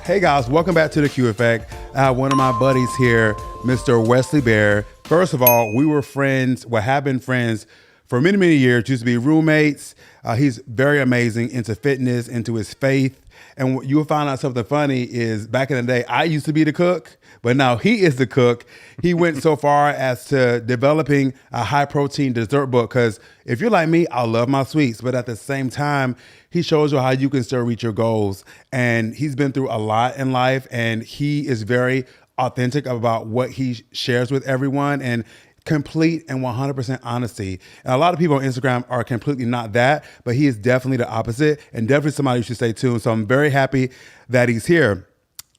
Hey guys, welcome back to the Q Effect. I have one of my buddies here, Mr. Westley Baer. First of all, we were friends, have been friends for many, many years, used to be roommates. He's very amazing, into fitness, into his faith. And you'll find out something funny is back in the day, I used to be the cook, but now he is the cook. He went so far as to developing a high protein dessert book because if you're like me, I love my sweets, but at the same time, he shows you how you can still reach your goals. And he's been through a lot in life and he is very authentic about what he shares with everyone and complete and 100% honesty. And a lot of people on Instagram are completely not that, but he is definitely the opposite and definitely somebody you should stay tuned. So I'm very happy that he's here.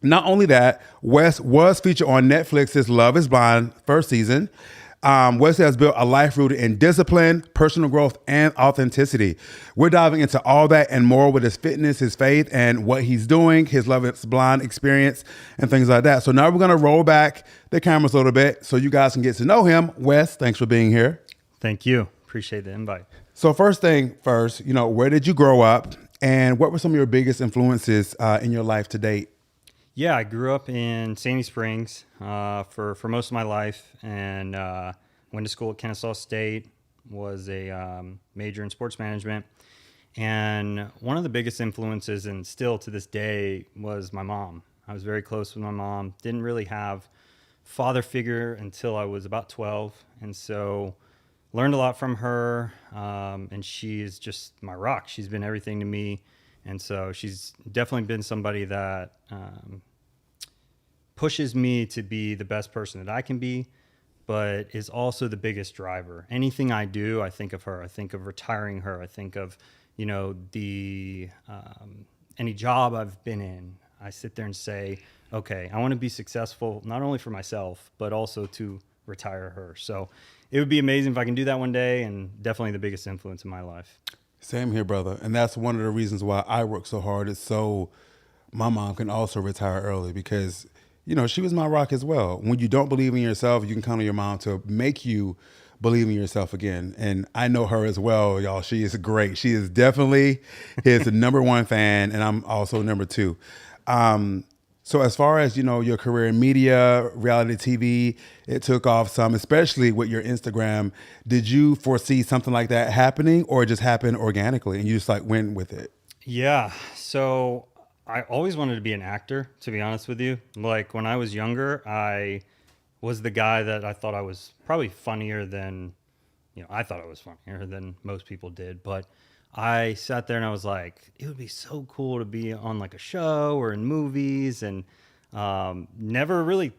Not only that, Wes was featured on Netflix's Love is Blind first season. Wesley has built a life rooted in discipline, personal growth, and authenticity. We're diving into all that and more with his fitness, his faith, and what he's doing, his Love is Blind experience, and things like that. So now we're going to roll back the cameras a little bit so you guys can get to know him. Wes, thanks for being here. Thank you. Appreciate the invite. So first thing first, where did you grow up, and what were some of your biggest influences in your life to date? Yeah, I grew up in Sandy Springs for most of my life, and went to school at Kennesaw State, was a major in sports management. And one of the biggest influences, and still to this day, was my mom. I was very close with my mom. Didn't really have father figure until I was about 12. And so learned a lot from her, and she is just my rock. She's been everything to me. And so she's definitely been somebody that pushes me to be the best person that I can be, but is also the biggest driver. Anything I do, I think of her. I think of retiring her. I think of, the any job I've been in. I sit there and say, okay, I want to be successful, not only for myself, but also to retire her. So it would be amazing if I can do that one day, and definitely the biggest influence in my life. Same here, brother. And that's one of the reasons why I work so hard is so my mom can also retire early because, she was my rock as well. When you don't believe in yourself, you can count on your mom to make you believe in yourself again. And I know her as well, y'all. She is great. She is definitely his number one fan, and I'm also number two. So as far as, your career in media, reality TV, it took off some, especially with your Instagram. Did you foresee something like that happening or it just happened organically and you just went with it? Yeah. So I always wanted to be an actor, to be honest with you. Like when I was younger, I was the guy that I thought I was probably funnier than, I thought I was funnier than most people did. But I sat there and I was like, it would be so cool to be on like a show or in movies, and never really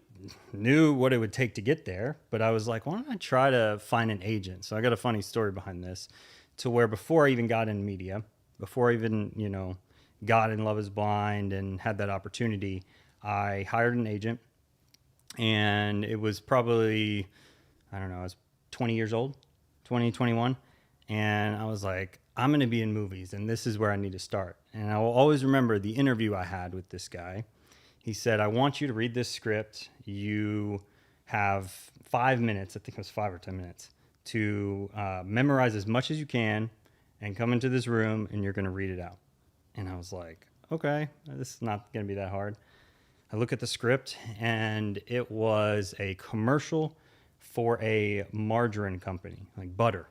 knew what it would take to get there. But I was like, why don't I try to find an agent? So I got a funny story behind this, to where before I even got in media, before I even, got in Love is Blind and had that opportunity, I hired an agent, and it was probably, I don't know, I was 20 years old, 20, 21. And I was like, I'm going to be in movies, and this is where I need to start. And I will always remember the interview I had with this guy. He said, I want you to read this script. You have 5 minutes, I think it was 5 or 10 minutes, to memorize as much as you can and come into this room, and you're going to read it out. And I was like, okay, this is not going to be that hard. I look at the script, and it was a commercial for a margarine company, like butter.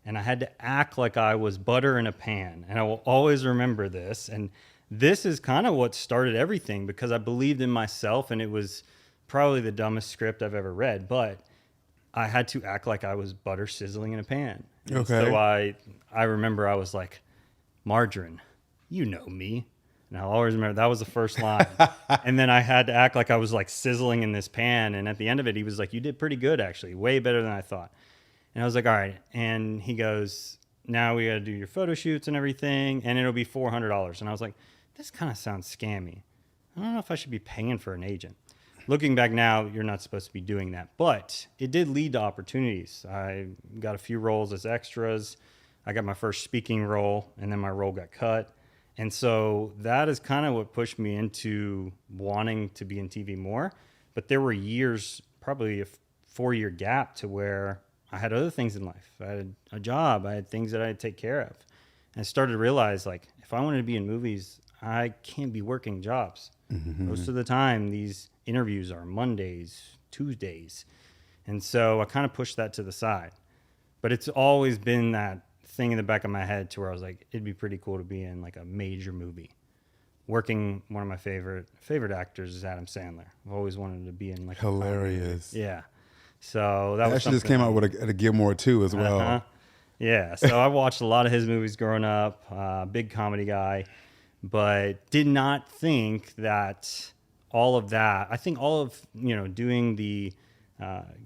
And I had to act like I was butter in a pan. And I will always remember this. And this is kind of what started everything, because I believed in myself, and it was probably the dumbest script I've ever read. But I had to act like I was butter sizzling in a pan. And so I remember I was like, margarine, you know me. And I'll always remember that was the first line. And then I had to act like I was like sizzling in this pan. And at the end of it, he was like, you did pretty good, actually, way better than I thought. And I was like, all right. And he goes, now we got to do your photo shoots and everything, and it'll be $400. And I was like, this kind of sounds scammy. I don't know if I should be paying for an agent. Looking back now, you're not supposed to be doing that. But it did lead to opportunities. I got a few roles as extras. I got my first speaking role, and then my role got cut. And so that is kind of what pushed me into wanting to be in TV more. But there were years, probably a 4-year gap, to where I had other things in life. I had a job. I had things that I had to take care of. And I started to realize, like, if I wanted to be in movies, I can't be working jobs. Most of the time, these interviews are Mondays, Tuesdays. And so I kind of pushed that to the side. But it's always been that thing in the back of my head to where I was like, it'd be pretty cool to be in like a major movie. Working, one of my favorite actors is Adam Sandler. I've always wanted to be in like Hilarious. yeah. So that It was actually just came out with a Gilmore too as well. uh-huh. Yeah. So I watched a lot of his movies growing up. Big comedy guy, but did not think that all of that. I think all of doing the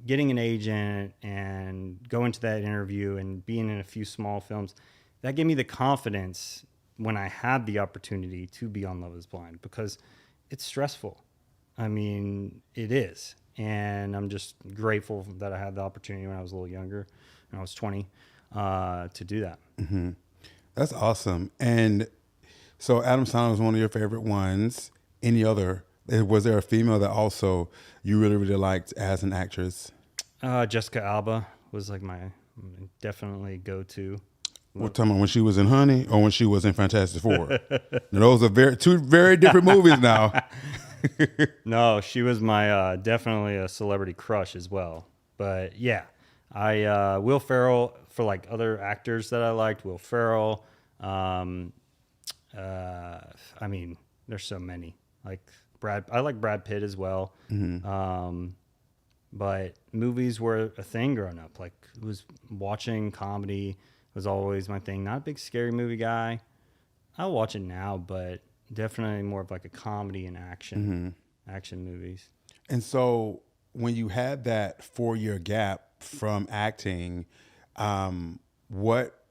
getting an agent and going to that interview and being in a few small films, that gave me the confidence when I had the opportunity to be on Love is Blind, because it's stressful. I mean, it is. And I'm just grateful that I had the opportunity when I was a little younger, when I was 20, to do that. Mm-hmm. That's awesome. And so Adam Sandler was one of your favorite ones. Any other? Was there a female that also you really, really liked as an actress? Jessica Alba was like my definitely go-to. We're talking about when she was in Honey or when she was in Fantastic Four. Those are two very different movies now. No, she was my definitely a celebrity crush as well. But yeah, I Will Ferrell, for like other actors that I liked, Will Ferrell. I mean, there's so many. Like I like Brad Pitt as well. Mm-hmm. But movies were a thing growing up. Like, was watching comedy was always my thing. Not a big scary movie guy. I'll watch it now, but definitely more of like a comedy and action movies. And so when you had that 4-year gap from acting, what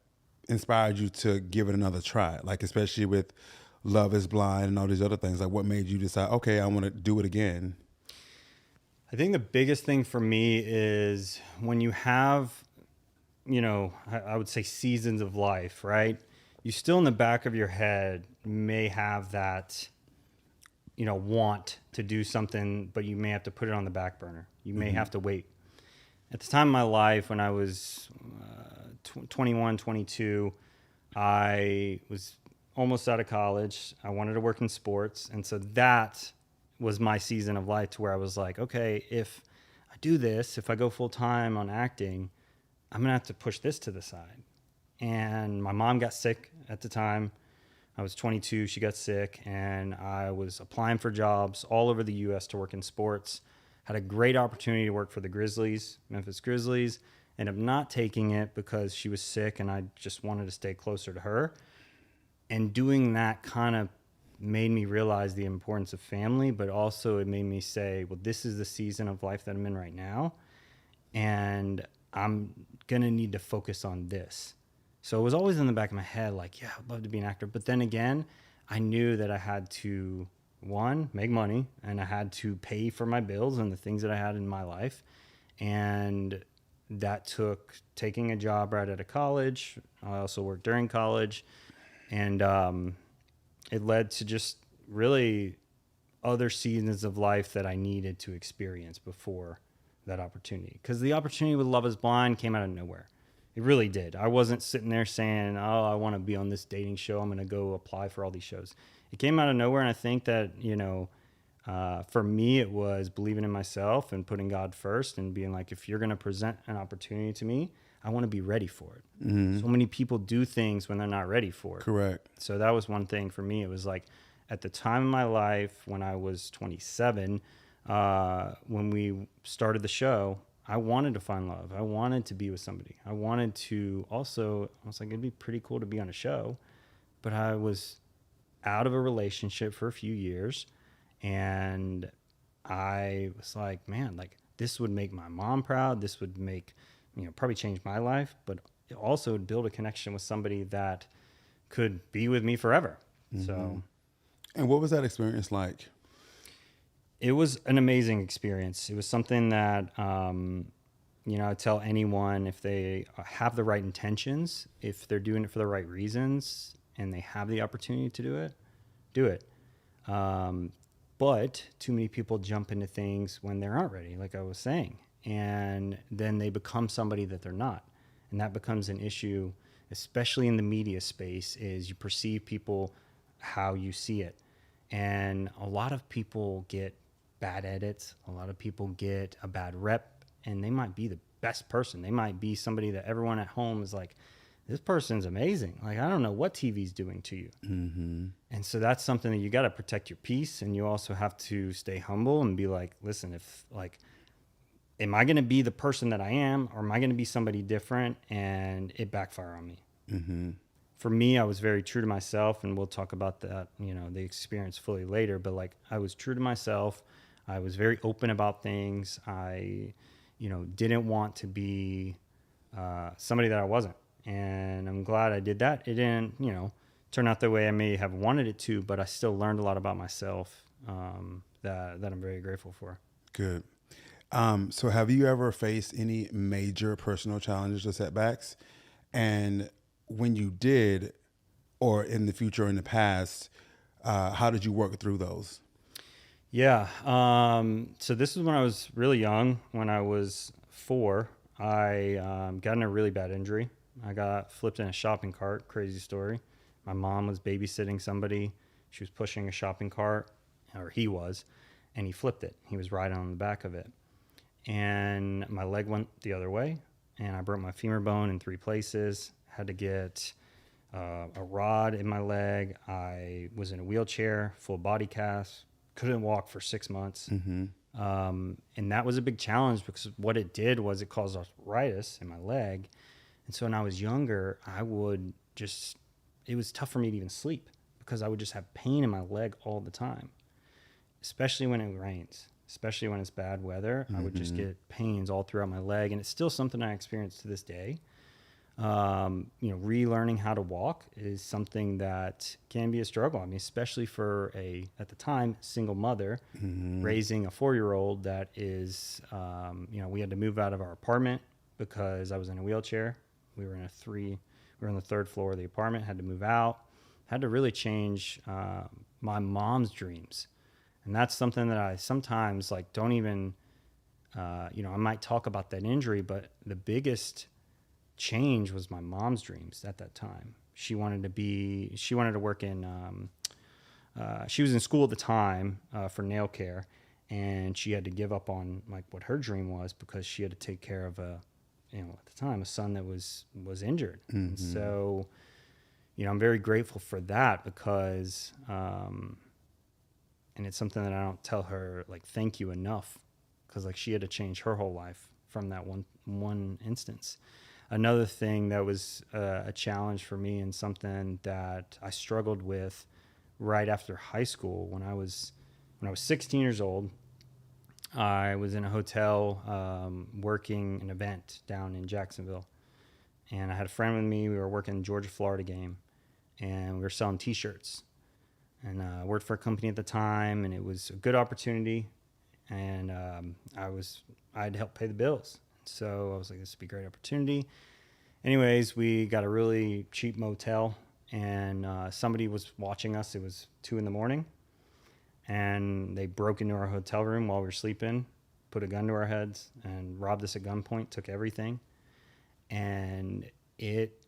inspired you to give it another try? Like, especially with Love is Blind and all these other things, like what made you decide, okay, I want to do it again? I think the biggest thing for me is when you have, I would say seasons of life, right? You still in the back of your head may have that, want to do something, but you may have to put it on the back burner. You may have to wait. At the time of my life, when I was 21, 22, I was almost out of college. I wanted to work in sports. And so that was my season of life to where I was like, okay, if I do this, if I go full time on acting, I'm going to have to push this to the side. And my mom got sick at the time. I was 22, she got sick, and I was applying for jobs all over the U.S. to work in sports. Had a great opportunity to work for the Grizzlies, Memphis Grizzlies. Ended up not taking it because she was sick and I just wanted to stay closer to her. And doing that kind of made me realize the importance of family, but also it made me say, well, this is the season of life that I'm in right now, and I'm going to need to focus on this. So it was always in the back of my head, like, yeah, I'd love to be an actor. But then again, I knew that I had to, one, make money, and I had to pay for my bills and the things that I had in my life. And that took taking a job right out of college. I also worked during college. And it led to just really other seasons of life that I needed to experience before that opportunity. Because the opportunity with Love is Blind came out of nowhere. It really did. I wasn't sitting there saying, oh, I want to be on this dating show. I'm going to go apply for all these shows. It came out of nowhere. And I think that, for me, it was believing in myself and putting God first and being like, if you're going to present an opportunity to me, I want to be ready for it. Mm-hmm. So many people do things when they're not ready for it. Correct. So that was one thing for me. It was like at the time of my life when I was 27, when we started the show, I wanted to find love. I wanted to be with somebody. I wanted to also, I was like, it'd be pretty cool to be on a show. But I was out of a relationship for a few years. And I was like, man, like this would make my mom proud. This would make, probably change my life, but it also would build a connection with somebody that could be with me forever. Mm-hmm. So, and what was that experience like? It was an amazing experience. It was something that, I tell anyone if they have the right intentions, if they're doing it for the right reasons and they have the opportunity to do it. But too many people jump into things when they aren't ready, like I was saying. And then they become somebody that they're not. And that becomes an issue, especially in the media space, is you perceive people how you see it. And a lot of people get bad edits. A lot of people get a bad rep, and they might be the best person. They might be somebody that everyone at home is like, this person's amazing. Like, I don't know what TV's doing to you. Mm-hmm. And so that's something that you got to protect your peace. And you also have to stay humble and be like, listen, if like, am I going to be the person that I am, or am I going to be somebody different and it backfire on me? Mm-hmm. For me, I was very true to myself, and we'll talk about that, the experience fully later, but like, I was true to myself. I was very open about things. I, didn't want to be somebody that I wasn't. And I'm glad I did that. It didn't, turn out the way I may have wanted it to, but I still learned a lot about myself that I'm very grateful for. Good. So have you ever faced any major personal challenges or setbacks? And when you did, or in the future or in the past, how did you work through those? Yeah. So this is when I was really young. When I was 4, I got in a really bad injury. I got flipped in a shopping cart. Crazy story. My mom was babysitting somebody. She was pushing a shopping cart, or he was, and he flipped it. He was riding on the back of it. And my leg went the other way, and I broke my femur bone in 3 places. Had to get a rod in my leg. I was in a wheelchair, full body cast, couldn't walk for 6 months. Mm-hmm. And that was a big challenge, because what it did was it caused arthritis in my leg. And so when I was younger, it was tough for me to even sleep, because I would just have pain in my leg all the time, especially when it rains, especially when it's bad weather. I would just get pains all throughout my leg. And it's still something I experience to this day. Relearning how to walk is something that can be a struggle. I mean, especially for at the time, single mother raising a 4-year-old that is, we had to move out of our apartment because I was in a wheelchair. We were on the 3rd floor of the apartment, had to move out, had to really change, my mom's dreams. And that's something that I sometimes don't even, I might talk about that injury, but the biggest change was my mom's dreams at that time. She wanted to work in, she was in school at the time for nail care, and she had to give up on what her dream was, because she had to take care of at the time, a son that was injured. Mm-hmm. And so, I'm very grateful for that, because, and it's something that I don't tell her thank you enough, because she had to change her whole life from that one instance. Another thing that was a challenge for me, and something that I struggled with right after high school, when I was 16 years old, I was in a hotel working an event down in Jacksonville. And I had a friend with me. We were working the Georgia-Florida game, and we were selling T-shirts. And I worked for a company at the time, and it was a good opportunity. And I had to help pay the bills. So I was like, this would be a great opportunity. Anyways, we got a really cheap motel, and somebody was watching us. It was 2 a.m, and they broke into our hotel room while we were sleeping, put a gun to our heads, and robbed us at gunpoint, took everything. And it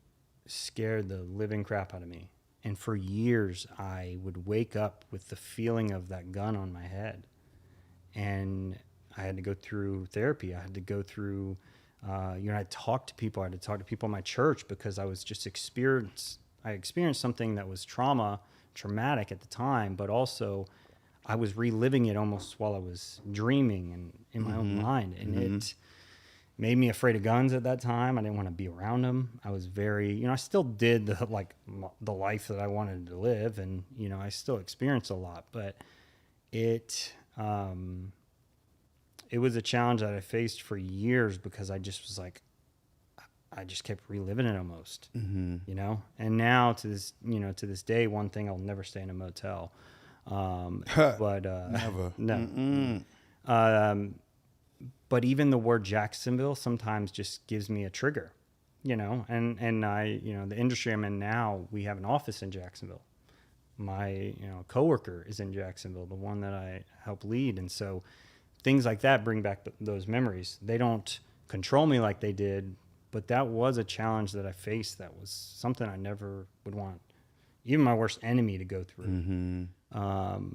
scared the living crap out of me. And for years, I would wake up with the feeling of that gun on my head. And I had to go through therapy. I had to go through, I talked to people. I had to talk to people in my church, because I was just I experienced something that was traumatic at the time, but also I was reliving it almost while I was dreaming and in my own mind. And it made me afraid of guns at that time. I didn't want to be around them. I was very, I still did the life that I wanted to live, and, I still experienced a lot, but it was a challenge that I faced for years, because I just was I just kept reliving it almost, and now to this day, one thing, I'll never stay in a motel. But, Never. No. But even the word Jacksonville sometimes just gives me a trigger, and I, the industry I'm in now, we have an office in Jacksonville. My, coworker is in Jacksonville, the one that I help lead. And so things like that bring back those memories. They don't control me like they did, but that was a challenge that I faced. That was something I never would want, even my worst enemy to go through. Mm-hmm.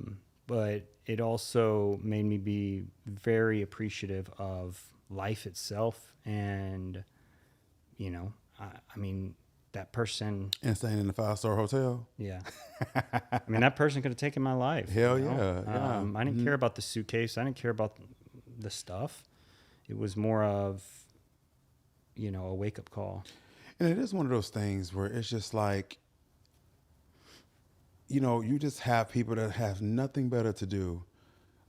But it also made me be very appreciative of life itself. And, you know, I mean, that person. And staying in the 5-star hotel. Yeah. I mean, that person could have taken my life. Hell you know? yeah. I didn't care about the suitcase. I didn't care about the stuff. It was more of, you know, a wake up call. And it is one of those things where it's just like, you know, you just have people that have nothing better to do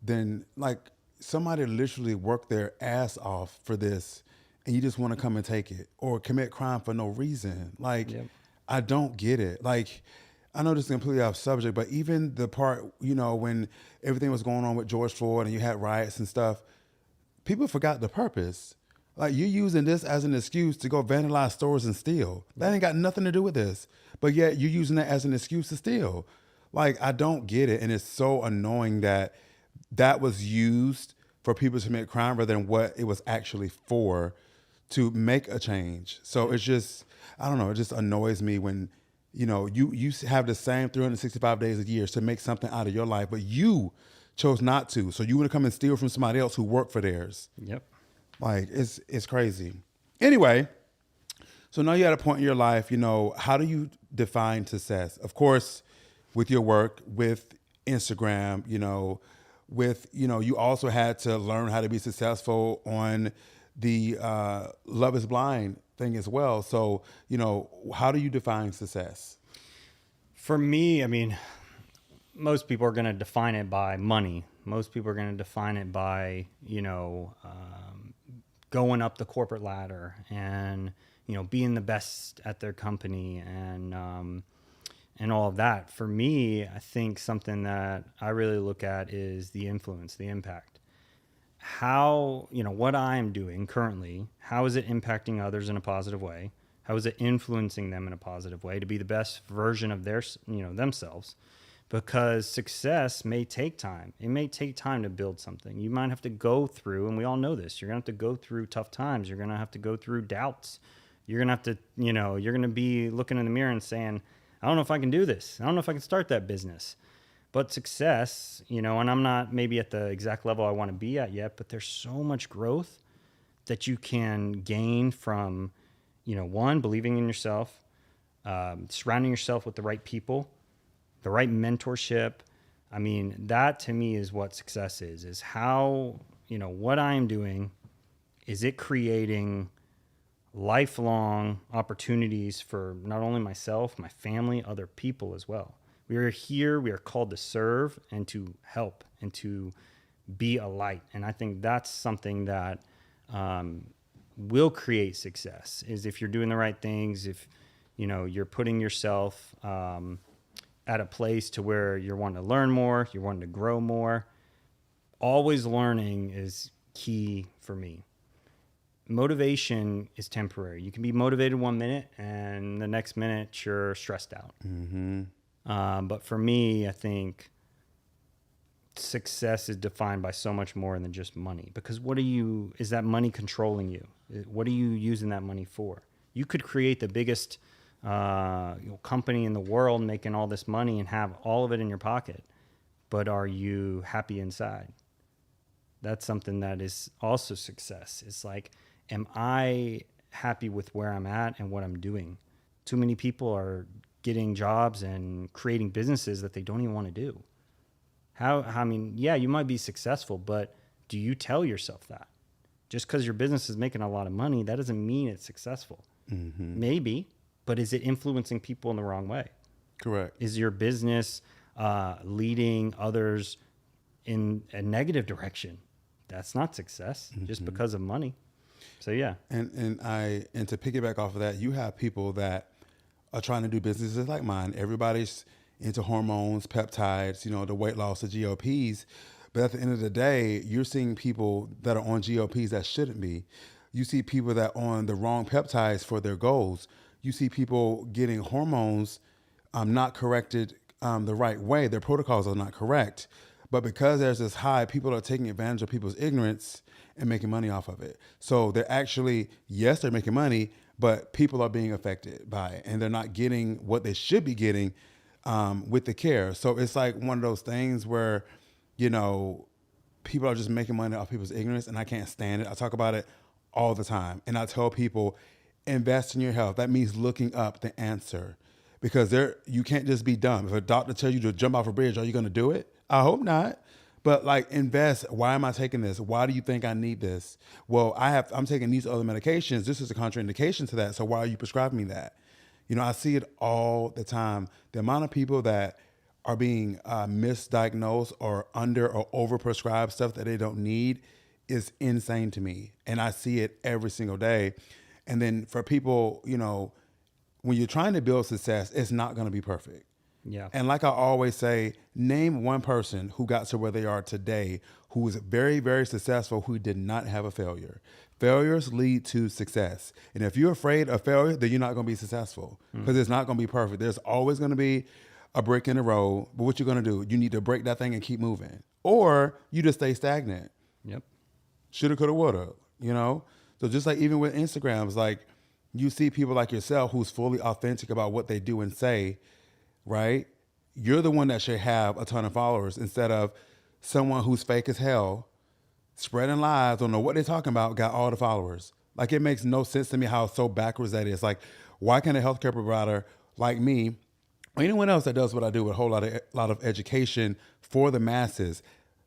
than, like, somebody literally worked their ass off for this, and you just want to come and take it or commit crime for no reason. Like, Yep. I don't get it. Like, I know this is completely off subject, but even the part, you know, when everything was going on with George Floyd and you had riots and stuff, people forgot the purpose. Like, you're using this as an excuse to go vandalize stores and steal. That ain't got nothing to do with this. But yet you're using that as an excuse to steal. Like, I don't get it. And it's so annoying that that was used for people to commit crime rather than what it was actually for, to make a change. So it's just, I don't know, it just annoys me when, you know, you have the same 365 days a year to make something out of your life, but you chose not to. So you want to come and steal from somebody else who worked for theirs. Yep. Like, it's crazy. Anyway, so now you're at a point in your life, you know, how do you define success? Of course, with your work, with Instagram, you know, with, you know, you also had to learn how to be successful on the Love is Blind thing as well. So, you know, how do you define success? For me, I mean, most people are going to define it by money. Most people are going to define it by, you know, going up the corporate ladder and, you know, being the best at their company and all of that. For me, I think something that I really look at is the influence, the impact. How, you know, what I'm doing currently, how is it impacting others in a positive way? How is it influencing them in a positive way to be the best version of their, you know, themselves? Because success may take time. It may take time to build something. You might have to go through, and we all know this, you're going to have to go through tough times. You're going to have to go through doubts. You're going to have to, you know, you're going to be looking in the mirror and saying, I don't know if I can do this. I don't know if I can start that business. But success, you know, and I'm not maybe at the exact level I want to be at yet, but there's so much growth that you can gain from, you know, one, believing in yourself, surrounding yourself with the right people, the right mentorship. I mean, that to me is what success is how, you know, what I'm doing, is it creating lifelong opportunities for not only myself, my family, other people as well. We are here, we are called to serve and to help and to be a light. And I think that's something that will create success, is if you're doing the right things, if, you know, you're putting yourself at a place to where you're wanting to learn more, you're wanting to grow more. Always learning is key for me. Motivation is temporary. You can be motivated 1 minute and the next minute you're stressed out. Mm-hmm. But for me, I think success is defined by so much more than just money. Because is that money controlling you? What are you using that money for? You could create the biggest company in the world making all this money and have all of it in your pocket. But are you happy inside? That's something that is also success. It's like, am I happy with where I'm at and what I'm doing? Too many people are getting jobs and creating businesses that they don't even want to do. I mean, yeah, you might be successful, but do you tell yourself that? Just because your business is making a lot of money, that doesn't mean it's successful. Mm-hmm. Maybe, but is it influencing people in the wrong way? Correct. Is your business leading others in a negative direction? That's not success, just because of money. So yeah. And to piggyback off of that, you have people that are trying to do businesses like mine. Everybody's into hormones, peptides, you know, the weight loss, the GLPs. But at the end of the day, you're seeing people that are on GLPs that shouldn't be. You see people that are on the wrong peptides for their goals. You see people getting hormones not corrected the right way. Their protocols are not correct. But because there's this high, people are taking advantage of people's ignorance and making money off of it. So they're actually, yes, they're making money, but people are being affected by it. And they're not getting what they should be getting with the care. So it's like one of those things where, you know, people are just making money off people's ignorance, and I can't stand it. I talk about it all the time, and I tell people, invest in your health. That means looking up the answer, because you can't just be dumb. If a doctor tells you to jump off a bridge, are you going to do it? I hope not. But like, invest. Why am I taking this? Why do you think I need this? Well, I'm taking these other medications. This is a contraindication to that. So why are you prescribing me that? You know, I see it all the time. The amount of people that are being misdiagnosed or under or overprescribed stuff that they don't need is insane to me. And I see it every single day. And then for people, you know, when you're trying to build success, it's not going to be perfect. Yeah. And like I always say, name one person who got to where they are today who was very, very successful, who did not have a failure. Failures lead to success. And if you're afraid of failure, then you're not going to be successful, because it's not going to be perfect. There's always going to be a brick in the road. But what you're going to do, you need to break that thing and keep moving. Or you just stay stagnant. Yep. Shoulda, coulda, woulda, you know? So just like even with Instagram, it's like you see people like yourself who's fully authentic about what they do and say, right? You're the one that should have a ton of followers, instead of someone who's fake as hell, spreading lies, don't know what they're talking about, got all the followers. Like, it makes no sense to me how so backwards that is. Like, why can't a healthcare provider like me, or anyone else that does what I do with a whole lot of education for the masses,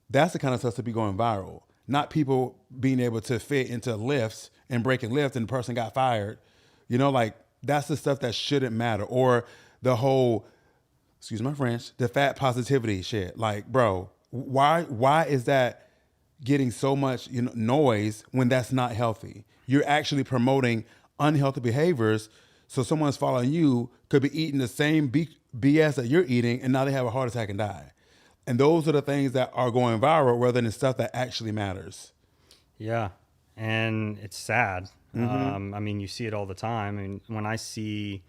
that's the kind of stuff to be going viral. Not people being able to fit into lifts and breaking lifts and the person got fired. You know, like, that's the stuff that shouldn't matter. Or the whole, excuse my French, the fat positivity shit. Like, bro, why is that getting so much, you know, noise when that's not healthy? You're actually promoting unhealthy behaviors. So someone's following you could be eating the same BS that you're eating, and now they have a heart attack and die. And those are the things that are going viral rather than stuff that actually matters. Yeah. And it's sad. I mean, you see it all the time. I mean, when I see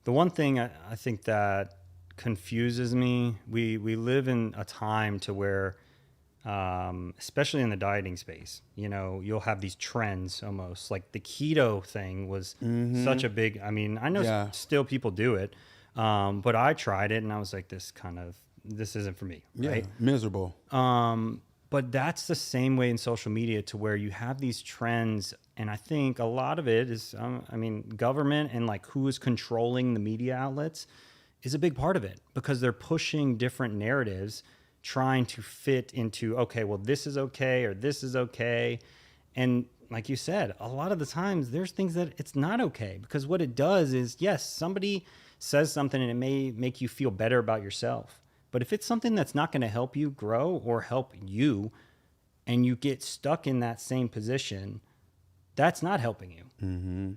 the one thing I think that confuses me, we live in a time to where, especially in the dieting space, you know, you'll have these trends almost. Like the keto thing was such a big, I mean, I know still people do it, but I tried it and I was like, this isn't for me, right? Miserable. But that's the same way in social media, to where you have these trends. And I think a lot of it is, I mean, government and like who is controlling the media outlets is a big part of it, because they're pushing different narratives, trying to fit into, okay, well, this is okay, or this is okay. And like you said, a lot of the times there's things that it's not okay, because what it does is, yes, somebody says something and it may make you feel better about yourself. But if it's something that's not going to help you grow or help you, and you get stuck in that same position, that's not helping you.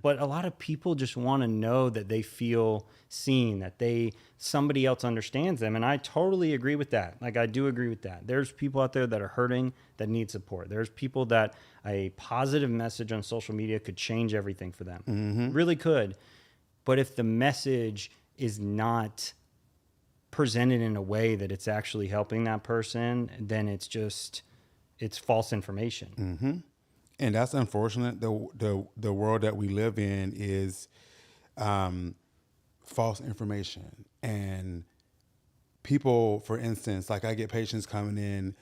But a lot of people just want to know that they feel seen, that somebody else understands them. And I totally agree with that. Like, I do agree with that. There's people out there that are hurting that need support. There's people that a positive message on social media could change everything for them. Really could. But if the message is not presented in a way that it's actually helping that person, then it's false information. And that's unfortunate. The world that we live in is false information. And people, for instance, like I get patients coming in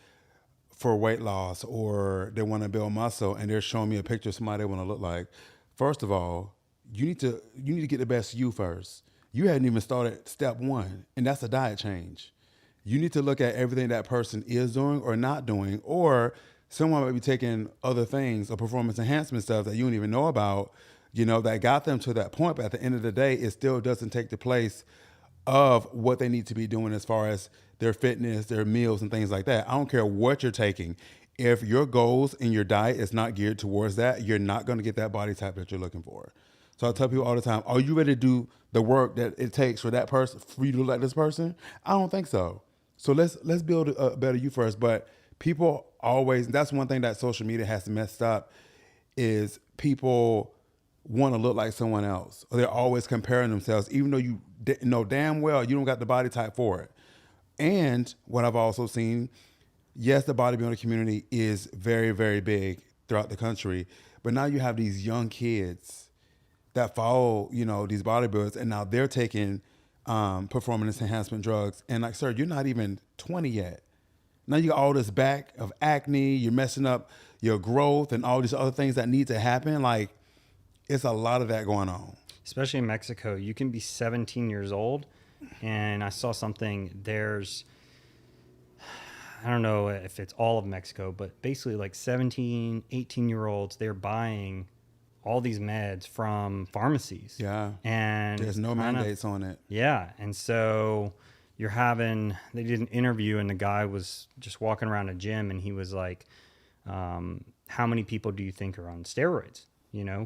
for weight loss, or they want to build muscle, and they're showing me a picture of somebody they want to look like. First of all, you need to get the best you first. You hadn't even started step one, and that's a diet change. You need to look at everything that person is doing or not doing, or someone might be taking other things or performance enhancement stuff that you don't even know about, you know, that got them to that point. But at the end of the day, it still doesn't take the place of what they need to be doing as far as their fitness, their meals, and things like that. I don't care what you're taking. If your goals in your diet is not geared towards that, you're not going to get that body type that you're looking for. So I tell people all the time, are you ready to do the work that it takes for that person, for you to look like this person? I don't think so. So let's build a better you first. But people always, that's one thing that social media has messed up, is people want to look like someone else. Or they're always comparing themselves, even though you know damn well you don't got the body type for it. And what I've also seen, yes, the bodybuilding community is very, very big throughout the country. But now you have these young kids that follow, you know, these bodybuilders, and now they're taking performance enhancement drugs. And like, sir, you're not even 20 yet. Now you got all this back of acne, you're messing up your growth and all these other things that need to happen. Like, it's a lot of that going on. Especially in Mexico, you can be 17 years old. And I saw something, I don't know if it's all of Mexico, but basically like 17, 18-year-olds, they're buying all these meds from pharmacies. Yeah. And There's no mandates on it. Yeah. And so they did an interview and the guy was just walking around a gym and he was like, how many people do you think are on steroids,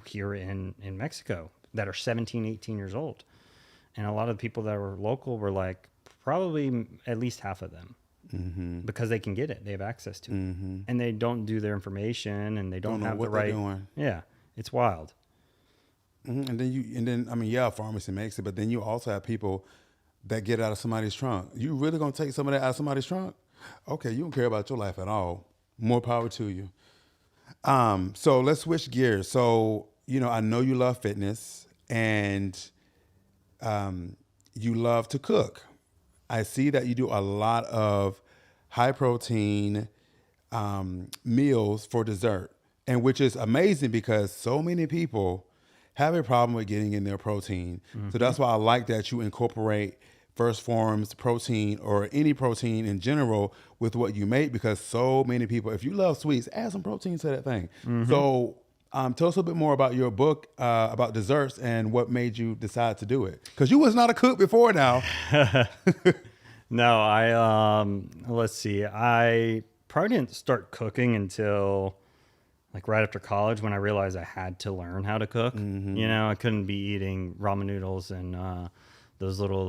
here in Mexico that are 17, 18 years old? And a lot of people that were local were like, probably at least half of them. Mm-hmm. Because they can get it. They have access to it. Mm-hmm. And they don't do their information and they don't have the right. Yeah. It's wild. Mm-hmm. And then pharmacy makes it, but then you also have people that get out of somebody's trunk. You really gonna take some of that out of somebody's trunk? Okay, you don't care about your life at all. More power to you. So let's switch gears. So, I know you love fitness and you love to cook. I see that you do a lot of high protein meals for dessert, and which is amazing because so many people have a problem with getting in their protein. Mm-hmm. So that's why I like that you incorporate First Form's protein or any protein in general with what you make, because so many people, if you love sweets, add some protein to that thing. Mm-hmm. So tell us a little bit more about your book about desserts and what made you decide to do it. Because you was not a cook before now. No, let's see. I probably didn't start cooking until like right after college when I realized I had to learn how to cook. Mm-hmm. I couldn't be eating ramen noodles and those little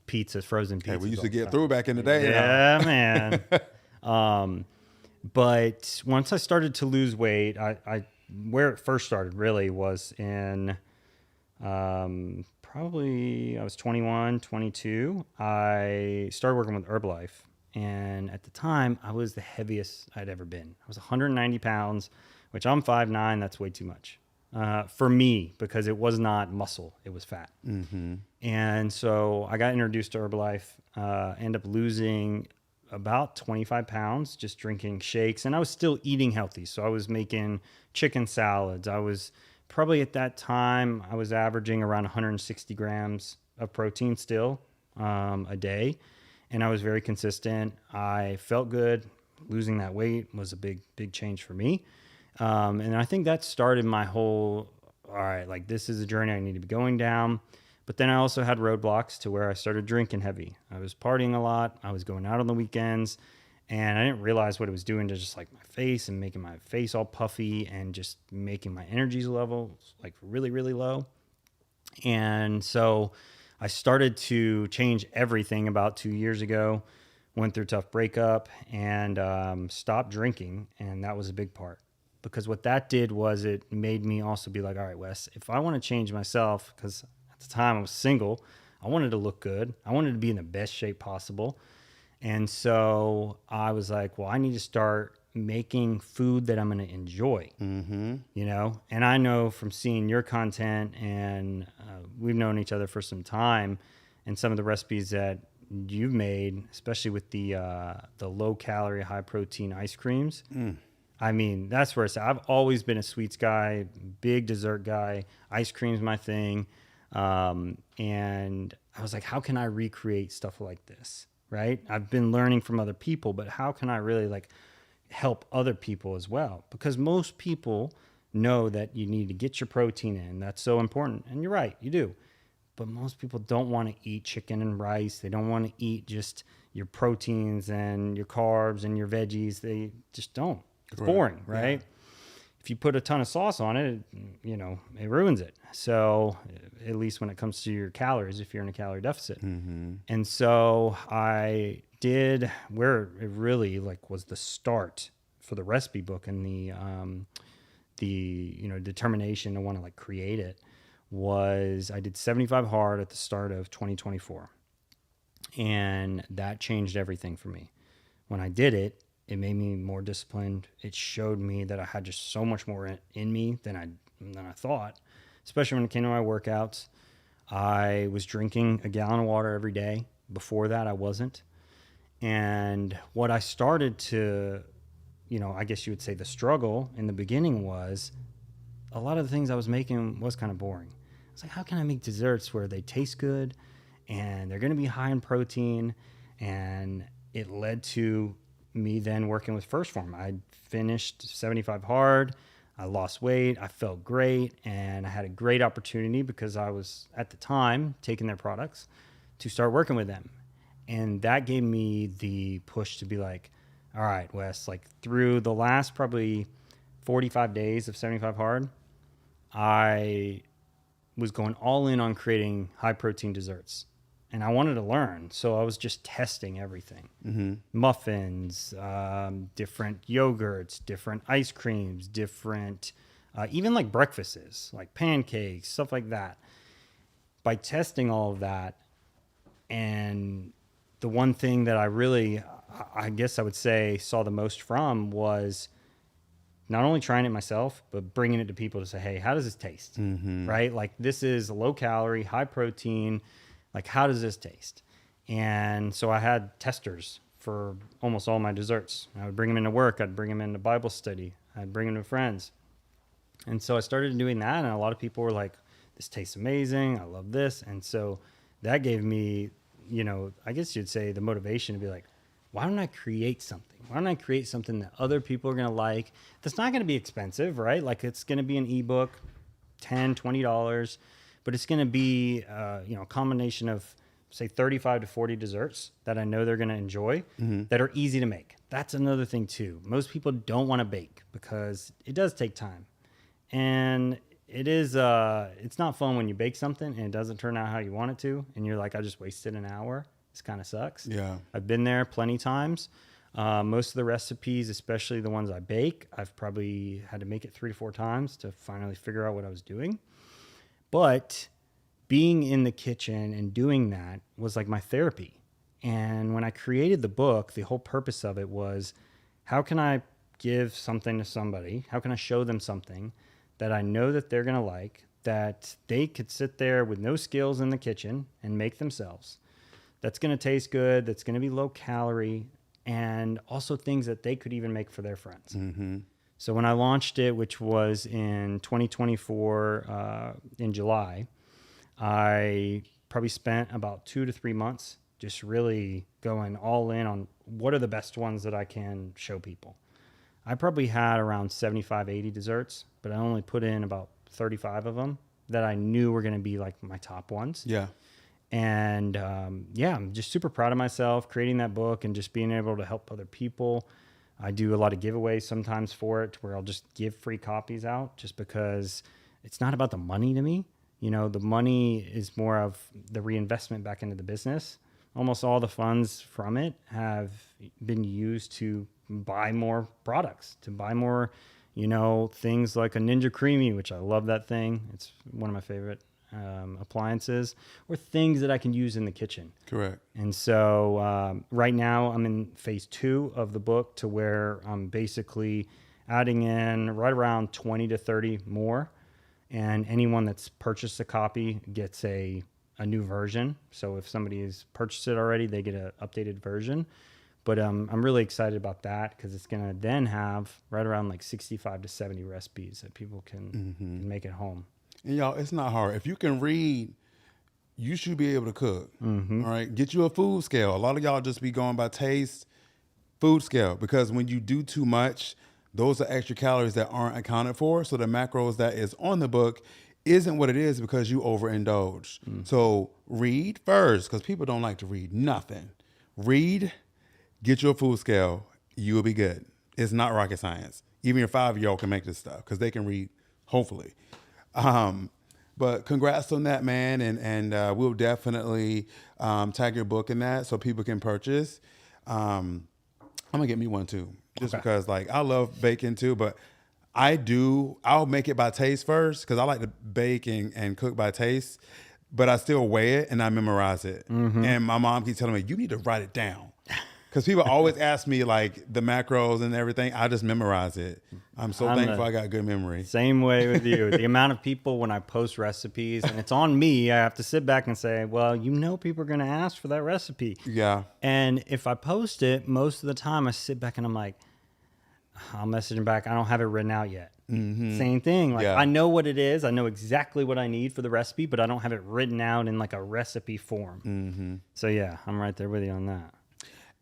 pizzas, frozen pizzas. Hey, we used to get through back in the day. Yeah, man. But once I started to lose weight, I where it first started really was in probably I was 21, 22. I started working with Herbalife. And at the time, I was the heaviest I'd ever been. I was 190 pounds, which I'm 5'9". That's way too much for me because it was not muscle. It was fat. Mm-hmm. And so I got introduced to Herbalife, ended up losing about 25 pounds just drinking shakes. And I was still eating healthy. So I was making chicken salads. I was probably at that time, I was averaging around 160 grams of protein still a day. And I was very consistent. I felt good. Losing that weight was a big change for me. And I think that started my whole, all right, like this is a journey I need to be going down. But then I also had roadblocks to where I started drinking heavy. I was partying a lot. I was going out on the weekends. And I didn't realize what it was doing to just like my face and making my face all puffy and just making my energies levels like really, really low. And so I started to change everything about 2 years ago, went through a tough breakup and stopped drinking. And that was a big part because what that did was it made me also be like, all right, Wes, if I want to change myself, because at the time I was single, I wanted to look good. I wanted to be in the best shape possible. And so I was like, well, I need to start making food that I'm going to enjoy, mm-hmm. And I know from seeing your content and we've known each other for some time and some of the recipes that you've made, especially with the low calorie, high protein ice creams. Mm. I mean, that's where I've always been a sweets guy, big dessert guy. Ice cream's my thing. And I was like, how can I recreate stuff like this? Right? I've been learning from other people, but how can I really like help other people as well? Because most people know that you need to get your protein in. That's so important. And you're right, you do. But most people don't want to eat chicken and rice. They don't want to eat just your proteins and your carbs and your veggies. They just don't. It's boring, right? Yeah. If you put a ton of sauce on it, it ruins it. So at least when it comes to your calories, if you're in a calorie deficit. Mm-hmm. And so I did where it really like was the start for the recipe book and the determination to want to like create it was I did 75 hard at the start of 2024. And that changed everything for me. When I did it, it made me more disciplined. It showed me that I had just so much more in me than I thought, especially when it came to my workouts. I was drinking a gallon of water every day. Before that, I wasn't. And what I started to, I guess you would say the struggle in the beginning was a lot of the things I was making was kind of boring. I was like, how can I make desserts where they taste good and they're going to be high in protein? And it led to me then working with First Form. I finished 75 hard. I lost weight. I felt great. And I had a great opportunity because I was at the time taking their products to start working with them. And that gave me the push to be like, all right, Wes, like through the last probably 45 days of 75 hard, I was going all in on creating high protein desserts. And I wanted to learn. So I was just testing everything. Muffins, different yogurts, different ice creams, different, even like breakfasts, like pancakes, stuff like that. By testing all of that, and the one thing that I guess I would say, saw the most from was not only trying it myself, but bringing it to people to say, hey, how does this taste? Right? Like, this is low calorie, high protein. Like, how does this taste? And so I had testers for almost all my desserts. I would bring them into work. I'd bring them into Bible study. I'd bring them to friends. And so I started doing that. And a lot of people were like, this tastes amazing. I love this. And so that gave me, I guess you'd say the motivation to be like, why don't I create something? Why don't I create something that other people are going to like? That's not going to be expensive, right? Like, it's going to be an ebook, $10, $20. But it's going to be, a combination of, say, 35 to 40 desserts that I know they're going to enjoy that are easy to make. That's another thing, too. Most people don't want to bake because it does take time. And it is, it's not fun when you bake something and it doesn't turn out how you want it to. And you're like, I just wasted an hour. This kind of sucks. Yeah. I've been there plenty times. Most of the recipes, especially the ones I bake, I've probably had to make it 3 to 4 times to finally figure out what I was doing. But being in the kitchen and doing that was like my therapy. And when I created the book, the whole purpose of it was, how can I give something to somebody? How can I show them something that I know that they're going to like, that they could sit there with no skills in the kitchen and make themselves? That's going to taste good. That's going to be low calorie, and also things that they could even make for their friends. So when I launched it, which was in 2024, in July, I probably spent about 2 to 3 months just really going all in on what are the best ones that I can show people. I probably had around 75, 80 desserts, but I only put in about 35 of them that I knew were going to be like my top ones. Yeah. And I'm just super proud of myself creating that book and just being able to help other people. I do a lot of giveaways sometimes for it, where I'll just give free copies out just because it's not about the money to me. The money is more of the reinvestment back into the business. Almost all the funds from it have been used to buy more products, to buy more, things like a Ninja Creamy, which I love that thing. It's one of my favorite appliances, or things that I can use in the kitchen. Correct. And so right now I'm in phase 2 of the book, to where I'm basically adding in right around 20 to 30 more. And anyone that's purchased a copy gets a new version. So if somebody has purchased it already, they get an updated version. But I'm really excited about that, because it's going to then have right around like 65 to 70 recipes that people can make at home. And y'all, it's not hard. If you can read, you should be able to cook. All right. Get you a food scale. A lot of y'all just be going by taste, food scale, because when you do too much, those are extra calories that aren't accounted for. So the macros that is on the book isn't what it is because you overindulged. So read first, because people don't like to read nothing. Read, get your food scale. You will be good. It's not rocket science. Even your 5-year-old can make this stuff because they can read, hopefully. But congrats on that, man. And we'll definitely tag your book in that so people can purchase. I'm going to get me one too, just because like I love baking too, but I'll make it by taste first, because I like to bake and cook by taste, but I still weigh it and I memorize it. And my mom keeps telling me, you need to write it down. Because people always ask me like the macros and everything. I just memorize it. I'm so thankful I got good memory. Same way with you. The amount of people when I post recipes and it's on me, I have to sit back and say, well, people are going to ask for that recipe. Yeah. And if I post it, most of the time I sit back and I'm like, I'll message them back. I don't have it written out yet. Same thing. Like I know what it is. I know exactly what I need for the recipe, but I don't have it written out in like a recipe form. So yeah, I'm right there with you on that.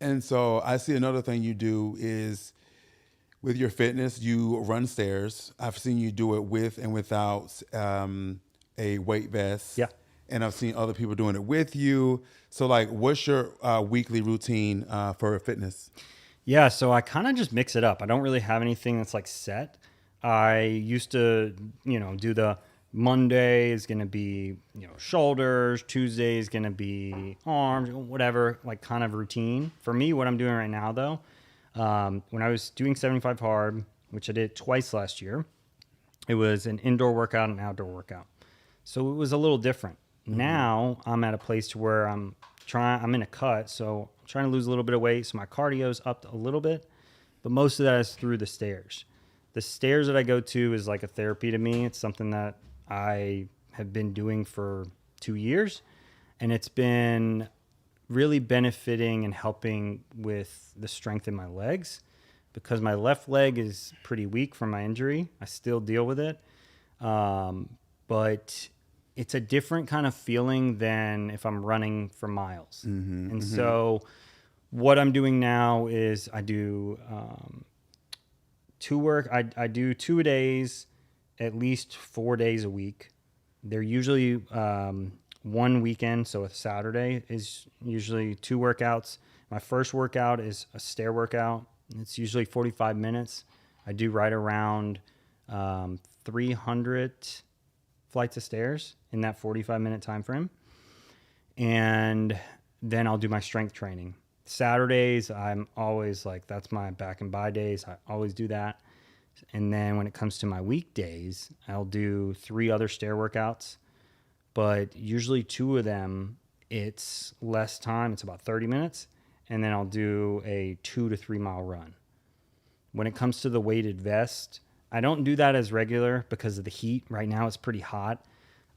And so I see another thing you do is with your fitness, you run stairs. I've seen you do it with and without a weight vest. Yeah. And I've seen other people doing it with you. So like, what's your weekly routine for fitness? Yeah, so I kind of just mix it up. I don't really have anything that's like set. I used to, do the Monday is going to be, shoulders, Tuesday is going to be arms, whatever, like kind of routine. For me, what I'm doing right now though, when I was doing 75 hard, which I did twice last year, it was an indoor workout and outdoor workout. So it was a little different. Now I'm at a place to where I'm in a cut, so I'm trying to lose a little bit of weight. So my cardio's up a little bit, but most of that is through the stairs. The stairs that I go to is like a therapy to me. It's something that I have been doing for 2 years, and it's been really benefiting and helping with the strength in my legs because my left leg is pretty weak from my injury. I still deal with it, but it's a different kind of feeling than if I'm running for miles. So what I'm doing now is I do I do 2 days, at least 4 days a week. They're usually one weekend, so a Saturday is usually 2 workouts. My first workout is a stair workout. It's usually 45 minutes. I do right around 300 flights of stairs in that 45-minute time frame. And then I'll do my strength training. Saturdays, I'm always like, that's my back and by days. I always do that. And then when it comes to my weekdays, I'll do 3 other stair workouts. But usually 2 of them, it's less time. It's about 30 minutes. And then I'll do a 2 to 3 mile run. When it comes to the weighted vest, I don't do that as regular because of the heat. Right now it's pretty hot.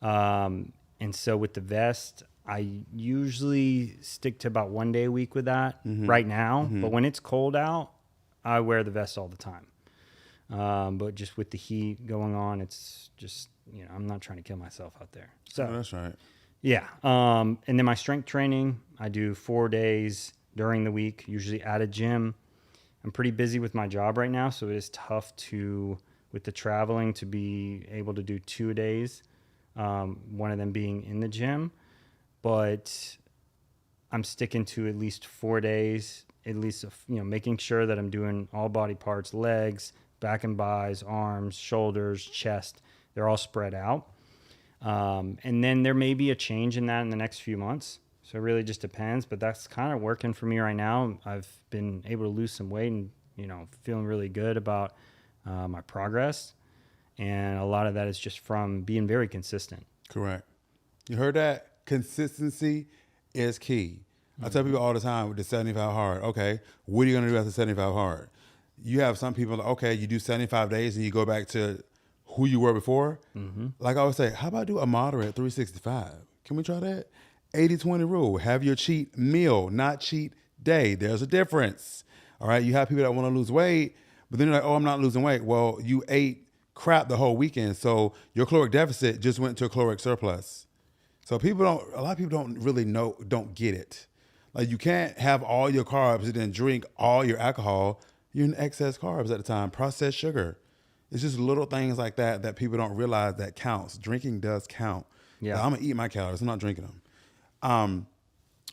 And so with the vest, I usually stick to about 1 day a week with that right now. But when it's cold out, I wear the vest all the time. But just with the heat going on, it's just, I'm not trying to kill myself out there. So that's right. Yeah. And then my strength training, I do 4 days during the week, usually at a gym. I'm pretty busy with my job right now, so it is tough with the traveling, to be able to do 2 days, one of them being in the gym. But I'm sticking to at least 4 days, at least, making sure that I'm doing all body parts, legs, back and buys, arms, shoulders, chest. They're all spread out. And then there may be a change in that in the next few months. So it really just depends, but that's kind of working for me right now. I've been able to lose some weight and, feeling really good about my progress. And a lot of that is just from being very consistent. Correct. You heard that? Consistency is key. I tell people all the time with the 75 hard, okay, what are you going to do after 75 hard? You have some people, okay, you do 75 days and you go back to who you were before. Like I always say, how about do a moderate 365? Can we try that? 80-20 rule. Have your cheat meal, not cheat day. There's a difference. All right. You have people that want to lose weight, but then you're like, oh, I'm not losing weight. Well, you ate crap the whole weekend. So your caloric deficit just went to a caloric surplus. So a lot of people don't get it. Like you can't have all your carbs and then drink all your alcohol. You're in excess carbs at the time, processed sugar. It's just little things like that people don't realize that counts. Drinking does count. Yeah. Like, I'm going to eat my calories. I'm not drinking them.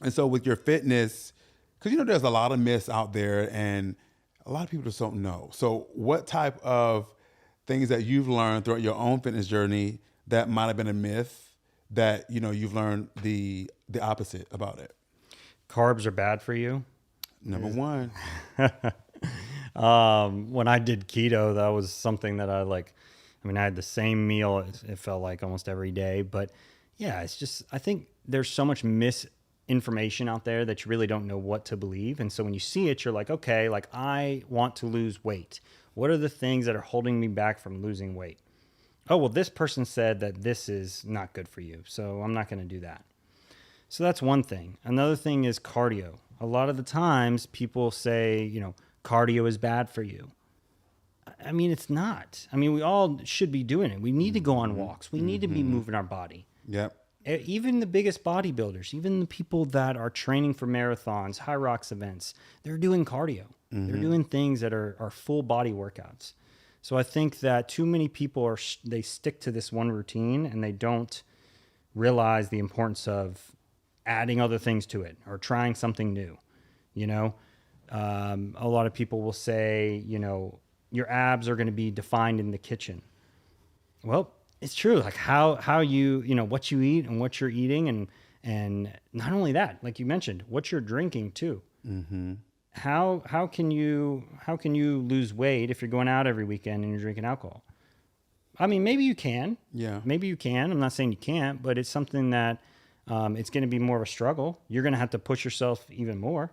And so with your fitness, because there's a lot of myths out there and a lot of people just don't know. So what type of things that you've learned throughout your own fitness journey that might have been a myth that, you've learned the opposite about it? Carbs are bad for you. Number one. When I did keto, that was something that I had the same meal, it felt like almost every day, but yeah, it's just, I think there's so much information out there that you really don't know what to believe. And so when you see it, you're like, okay, like I want to lose weight. What are the things that are holding me back from losing weight? Oh, well, this person said that this is not good for you, so I'm not going to do that. So that's one thing. Another thing is cardio. A lot of the times people say, you know, cardio is bad for you. I mean, it's not. I mean, we all should be doing it. We need to go on walks. We need to be moving our body. Yep. Even the biggest bodybuilders, even the people that are training for marathons, high rocks events, they're doing cardio. They're doing things that are full body workouts. So I think that too many people they stick to this one routine and they don't realize the importance of adding other things to it or trying something new. You know, a lot of people will say, you know, your abs are going to be defined in the kitchen. Well, it's true. Like how you know, what you eat and what you're eating, and not only that, like you mentioned, what you're drinking too. Mm-hmm. How can you lose weight if you're going out every weekend and you're drinking alcohol? I mean, maybe you can. Yeah. Maybe you can. I'm not saying you can't, but it's something that it's going to be more of a struggle. You're going to have to push yourself even more.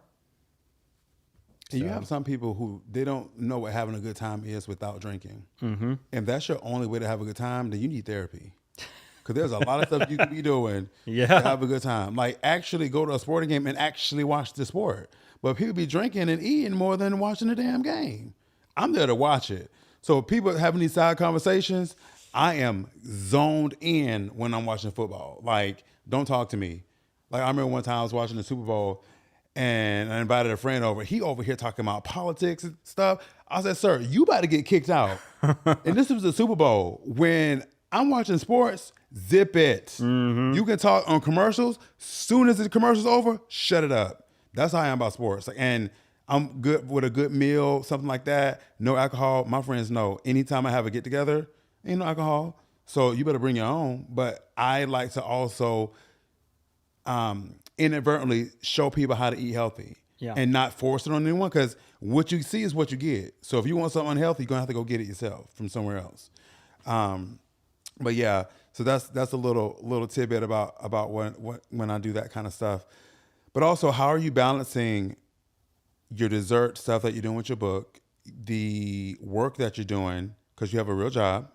And you have some people who they don't know what having a good time is without drinking. Mm-hmm. If that's your only way to have a good time, then you need therapy. Because there's a lot of stuff you can be doing to have a good time. Like actually go to a sporting game and actually watch the sport. But people be drinking and eating more than watching the damn game. I'm there to watch it. So people having these side conversations, I am zoned in when I'm watching football. Like, don't talk to me. Like I remember one time I was watching the Super Bowl and I invited a friend over. He over here talking about politics and stuff. I said, sir, you about to get kicked out. And this was the Super Bowl. When I'm watching sports, zip it. Mm-hmm. You can talk on commercials. Soon as the commercial's over, shut it up. That's how I am about sports. And I'm good with a good meal, something like that. No alcohol. My friends know anytime I have a get together, ain't no alcohol. So you better bring your own. But I like to also inadvertently show people how to eat healthy and not force it on anyone, because what you see is what you get. So if you want something unhealthy, you're gonna have to go get it yourself from somewhere else. But yeah, so that's a little tidbit about when I do that kind of stuff. But also, how are you balancing your dessert stuff that you're doing with your book, the work that you're doing because you have a real job,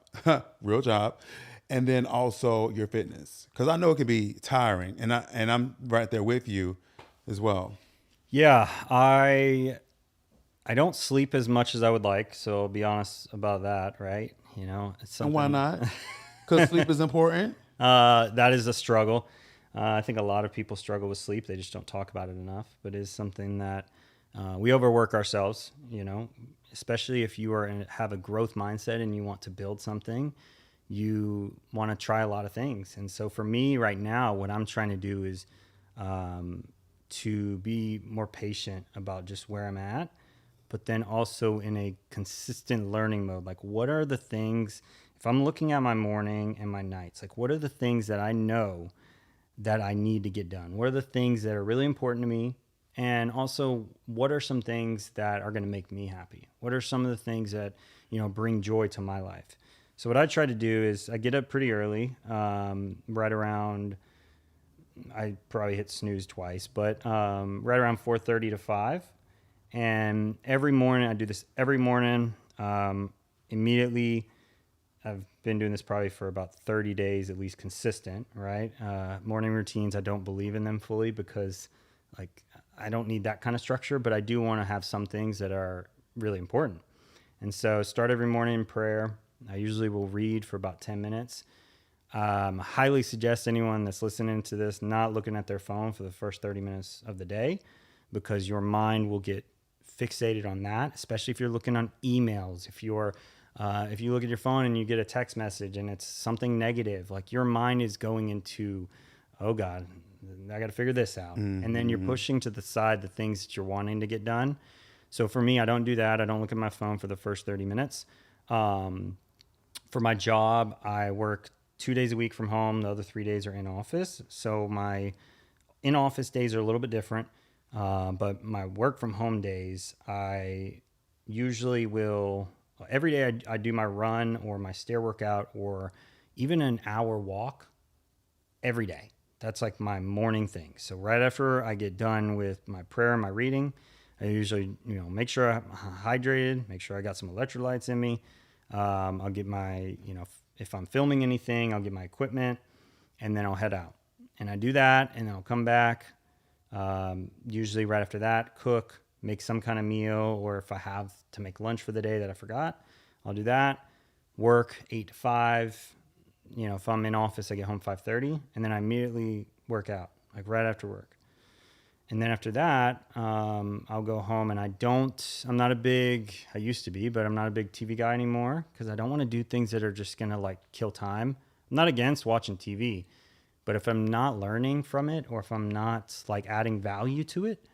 and then also your fitness? Because I know it can be tiring, and I'm right there with you as well. Yeah, I don't sleep as much as I would like, so I'll be honest about that, right? You know, it's something. And why not? Because sleep is important. That is a struggle. I think a lot of people struggle with sleep. They just don't talk about it enough, but it is something that we overwork ourselves, you know, especially if you have a growth mindset and you want to build something. You want to try a lot of things. And so for me right now, what I'm trying to do is to be more patient about just where I'm at, but then also in a consistent learning mode. Like, what are the things, if I'm looking at my morning and my nights, like what are the things that I know that I need to get done? What are the things that are really important to me? And also, what are some things that are going to make me happy? What are some of the things that, you know, bring joy to my life? So what I try to do is I get up pretty early, right around, I probably hit snooze twice, but right around 4:30 to 5. And every morning, I do this every morning. Immediately, I've been doing this probably for about 30 days, at least consistent, right? Morning routines, I don't believe in them fully because like I don't need that kind of structure, but I do want to have some things that are really important. And so start every morning in prayer. I usually will read for about 10 minutes. Highly suggest anyone that's listening to this not looking at their phone for the first 30 minutes of the day, because your mind will get fixated on that, especially if you're looking on emails. If you look at your phone and you get a text message and it's something negative, like your mind is going into, oh God, I got to figure this out. Mm-hmm. And then you're pushing to the side the things that you're wanting to get done. So for me, I don't do that. I don't look at my phone for the first 30 minutes. For my job, I work 2 days a week from home. The other 3 days are in office. So my in-office days are a little bit different. But my work from home days, I usually will, every day I do my run or my stair workout or even an hour walk every day. That's like my morning thing. So right after I get done with my prayer and my reading, I usually, make sure I'm hydrated, make sure I got some electrolytes in me. I'll get my, if I'm filming anything, I'll get my equipment, and then I'll head out. And I do that, and then I'll come back. Usually right after that, cook, make some kind of meal, or if I have to make lunch for the day that I forgot, I'll do that. Work 8 to 5. If I'm in office, I get home 5:30, and then I immediately work out, like right after work. And then after that, I'll go home, and I used to be, but I'm not a big TV guy anymore because I don't want to do things that are just going to like kill time. I'm not against watching TV, but if I'm not learning from it, or if I'm not like adding value to it,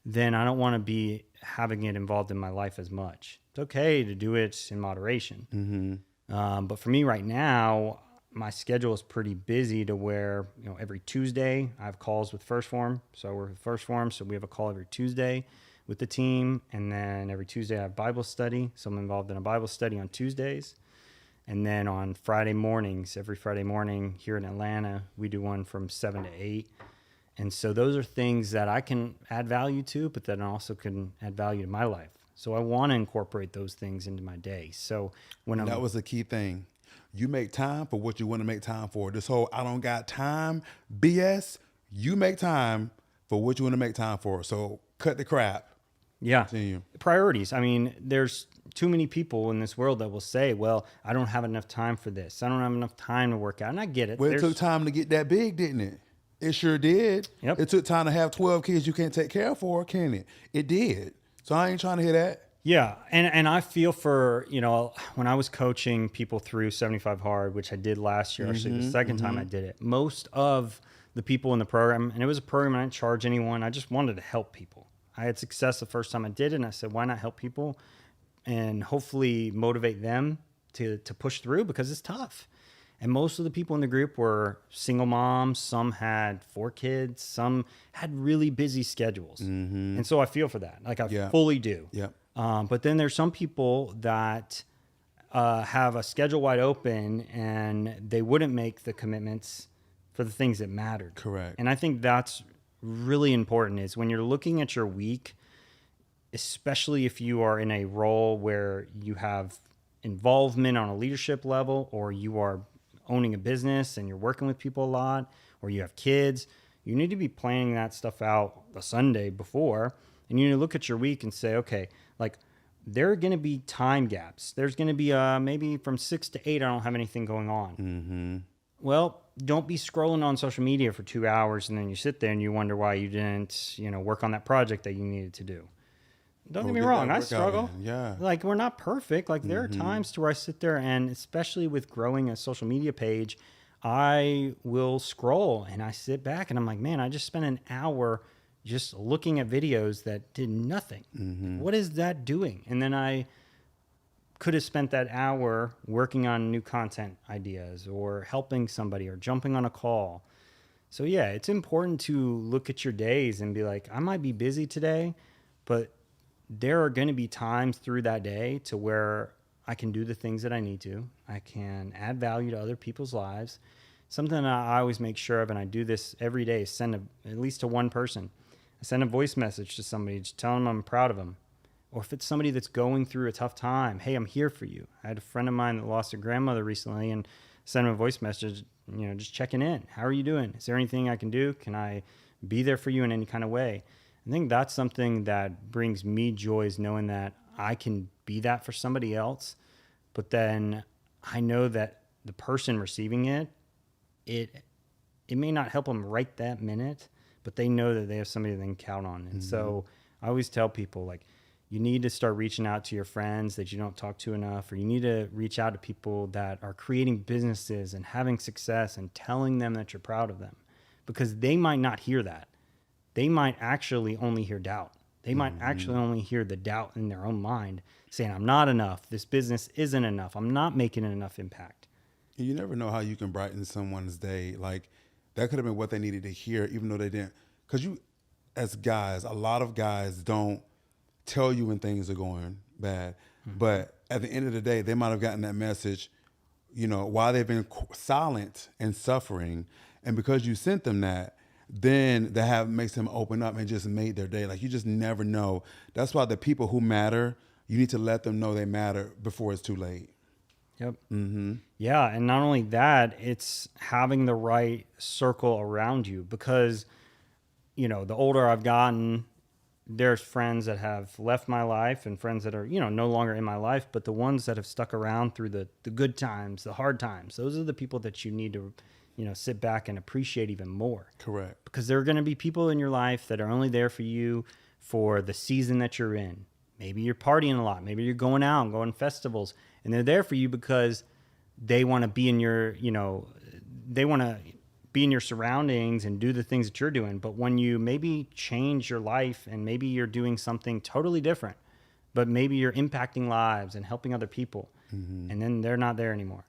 then I don't want to be having it involved in my life as much. It's okay to do it in moderation. But for me right now, my schedule is pretty busy to where, every Tuesday I have calls with First Form. So we're with First Form. So we have a call every Tuesday with the team. And then every Tuesday I have Bible study. So I'm involved in a Bible study on Tuesdays. And then on Friday mornings, every Friday morning here in Atlanta, we do one from 7 to 8. And so those are things that I can add value to, but that also can add value to my life. So I want to incorporate those things into my day. So that was the key thing. You make time for what you want to make time for. This whole I don't got time BS, you make time for what you want to make time for. So cut the crap. Yeah. Continue. Priorities. I mean, there's too many people in this world that will say, well, I don't have enough time for this. I don't have enough time to work out. And I get it. Well, it took time to get that big, didn't it? It sure did. Yep. It took time to have 12 kids you can't take care of for, can it? It did. So I ain't trying to hear that. Yeah. And I feel for, when I was coaching people through 75 Hard, which I did last year, actually the second time I did it, most of the people in the program, and it was a program I didn't charge anyone. I just wanted to help people. I had success the first time I did it, and I said, why not help people and hopefully motivate them to push through, because it's tough. And most of the people in the group were single moms. Some had 4 kids. Some had really busy schedules. And so I feel for that. Like I fully do. Yeah. But then there's some people that have a schedule wide open and they wouldn't make the commitments for the things that mattered. Correct. And I think that's really important, is when you're looking at your week, especially if you are in a role where you have involvement on a leadership level, or you are owning a business and you're working with people a lot, or you have kids, you need to be planning that stuff out a Sunday before. And you need to look at your week and say, okay, like there are going to be time gaps. There's going to be maybe from 6 to 8, I don't have anything going on. Well, don't be scrolling on social media for 2 hours and then you sit there and you wonder why you didn't, work on that project that you needed to do. Don't get me wrong, I struggle. Yeah. Like, we're not perfect. Like, there are times to where I sit there, and especially with growing a social media page, I will scroll and I sit back and I'm like, man, I just spent an hour just looking at videos that did nothing. What is that doing? And then I could have spent that hour working on new content ideas or helping somebody or jumping on a call. So yeah, it's important to look at your days and be like, I might be busy today, but there are going to be times through that day to where I can do the things that I need to. I can add value to other people's lives. Something I always make sure of, and I do this every day, is send at least to one person. I send a voice message to somebody, just telling them I'm proud of them. Or if it's somebody that's going through a tough time, hey, I'm here for you. I had a friend of mine that lost a grandmother recently, and sent him a voice message, just checking in. How are you doing? Is there anything I can do? Can I be there for you in any kind of way? I think that's something that brings me joy, is knowing that I can be that for somebody else, but then I know that the person receiving it may not help them right that minute, but they know that they have somebody they can count on. And so I always tell people, like, you need to start reaching out to your friends that you don't talk to enough, or you need to reach out to people that are creating businesses and having success and telling them that you're proud of them, because they might not hear that. They might actually only hear doubt. They might actually only hear the doubt in their own mind saying, I'm not enough. This business isn't enough. I'm not making enough impact. You never know how you can brighten someone's day. Like, that could have been what they needed to hear, even though they didn't. Because as guys, a lot of guys don't tell you when things are going bad. But at the end of the day, they might have gotten that message, while they've been silent and suffering. And because you sent them that, then that makes them open up and just made their day. Like, you just never know. That's why the people who matter, you need to let them know they matter before it's too late. Yep. Yeah. And not only that, it's having the right circle around you, because, you know, the older I've gotten, there's friends that have left my life and friends that are, you know, no longer in my life, but the ones that have stuck around through the good times, the hard times, those are the people that you need to, you know, sit back and appreciate even more. Correct. Because there are going to be people in your life that are only there for you for the season that you're in. Maybe you're partying a lot. Maybe you're going out and going to festivals, and they're there for you because they want to be in your, you know, they want to be in your surroundings and do the things that you're doing. But when you maybe change your life and maybe you're doing something totally different, but maybe you're impacting lives and helping other people, and then they're not there anymore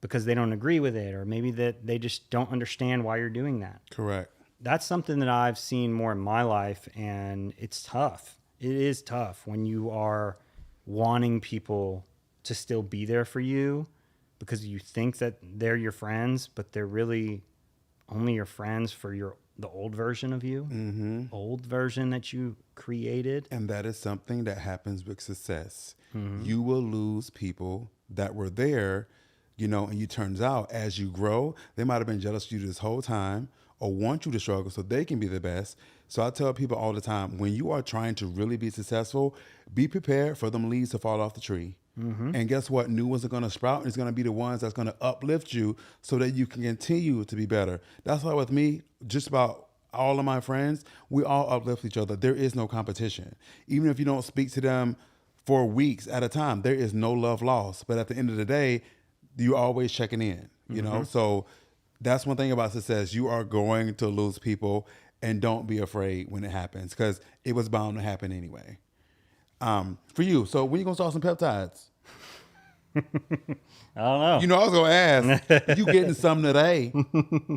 because they don't agree with it, or maybe that they just don't understand why you're doing that. Correct. That's something that I've seen more in my life, and it's tough. It is tough when you are wanting people to still be there for you because you think that they're your friends, but they're really only your friends for the old version of you, old version that you created. And that is something that happens with success. You will lose people that were there, you know, and it turns out as you grow, they might have been jealous of you this whole time or want you to struggle so they can be the best. So I tell people all the time, when you are trying to really be successful, be prepared for them leaves to fall off the tree. And guess what? New ones are going to sprout, and it's going to be the ones that's going to uplift you so that you can continue to be better. That's why with me, just about all of my friends, we all uplift each other. There is no competition. Even if you don't speak to them for weeks at a time, there is no love lost. But at the end of the day, you're always checking in, you know? So that's one thing about success. You are going to lose people, and don't be afraid when it happens, because it was bound to happen anyway. For you, so when you gonna start some peptides? I don't know. You know, I was gonna ask. You getting something today?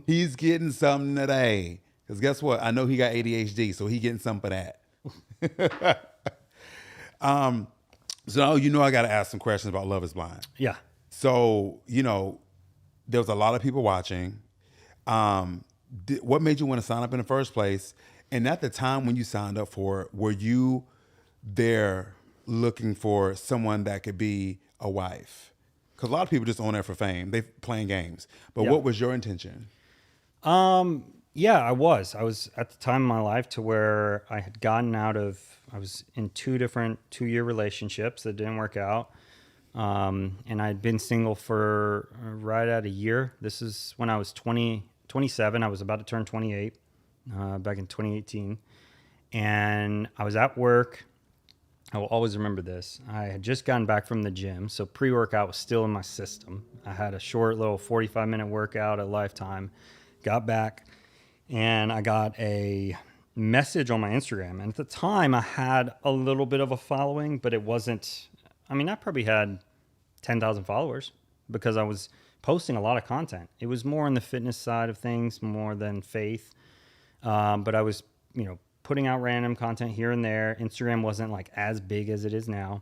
He's getting something today. Because guess what? I know he got ADHD, so he getting something for that. So you know, I got to ask some questions about Love Is Blind. Yeah. So you know, there was a lot of people watching. What made you want to sign up in the first place? And at the time when you signed up for it, were you there looking for someone that could be a wife? Because a lot of people just on there for fame. They playing games. But what was your intention? Yeah, I was at the time in my life to where I had gotten out of, I was in 2 different 2-year relationships that didn't work out. And I'd been single for right at a year. This is when I was 27. I was about to turn 28, back in 2018. And I was at work. I will always remember this. I had just gotten back from the gym, so pre-workout was still in my system. I had a short little 45-minute workout at Lifetime. Got back, and I got a message on my Instagram. And at the time, I had a little bit of a following, but it wasn't, I mean, I probably had 10,000 followers because I was posting a lot of content. It was more on the fitness side of things, more than faith. But I was, you know, putting out random content here and there. Instagram wasn't like as big as it is now.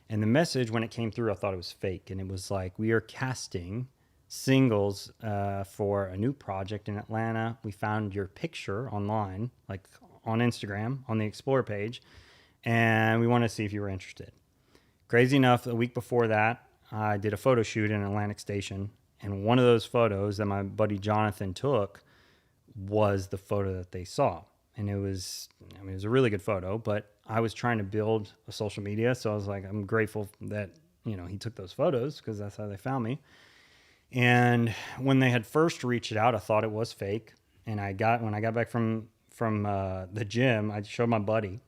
And the message, when it came through, I thought it was fake. And it was like, we are casting singles for a new project in Atlanta. We found your picture online, like on Instagram, on the Explore page. And we want to see if you were interested. Crazy enough, a week before that, I did a photo shoot in Atlantic Station. And one of those photos that my buddy Jonathan took was the photo that they saw. And it was, I mean, it was a really good photo, but I was trying to build a social media. So I was like, I'm grateful that, you know, he took those photos because that's how they found me. And when they had first reached out, I thought it was fake. And when I got back from the gym, I showed my buddy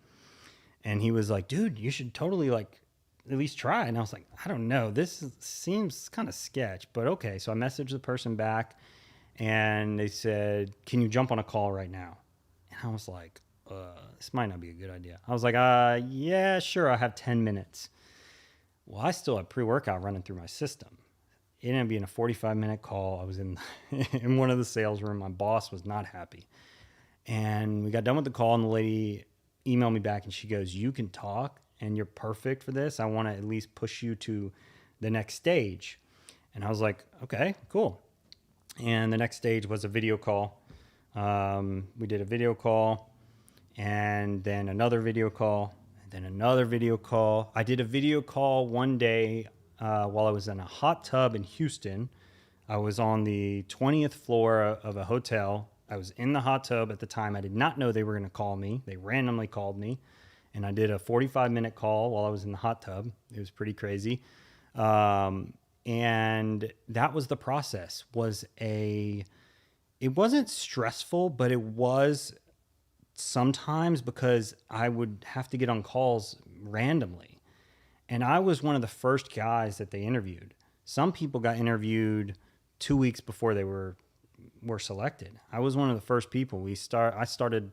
and he was like, dude, you should totally like at least try. And I was like, I don't know, this seems kind of sketch, but okay. So I messaged the person back and they said, can you jump on a call right now? And I was like, this might not be a good idea. I was like, yeah, sure. I have 10 minutes. Well, I still had pre-workout running through my system. It ended up being a 45-minute call. I was in one of the sales room. My boss was not happy. And we got done with the call, and the lady emailed me back, and she goes, you can talk, and you're perfect for this. I want to at least push you to the next stage. And I was like, okay, cool. And the next stage was a video call. We did a video call, and then another video call, and then another video call. I did a video call one day while I was in a hot tub in Houston. I was on the 20th floor of a hotel. I was in the hot tub at the time. I did not know they were going to call me. They randomly called me, and I did a 45-minute call while I was in the hot tub. It was pretty crazy. And that was the process. It wasn't stressful, but it was sometimes, because I would have to get on calls randomly. And I was one of the first guys that they interviewed. Some people got interviewed 2 weeks before they were selected. I was one of the first people. I started,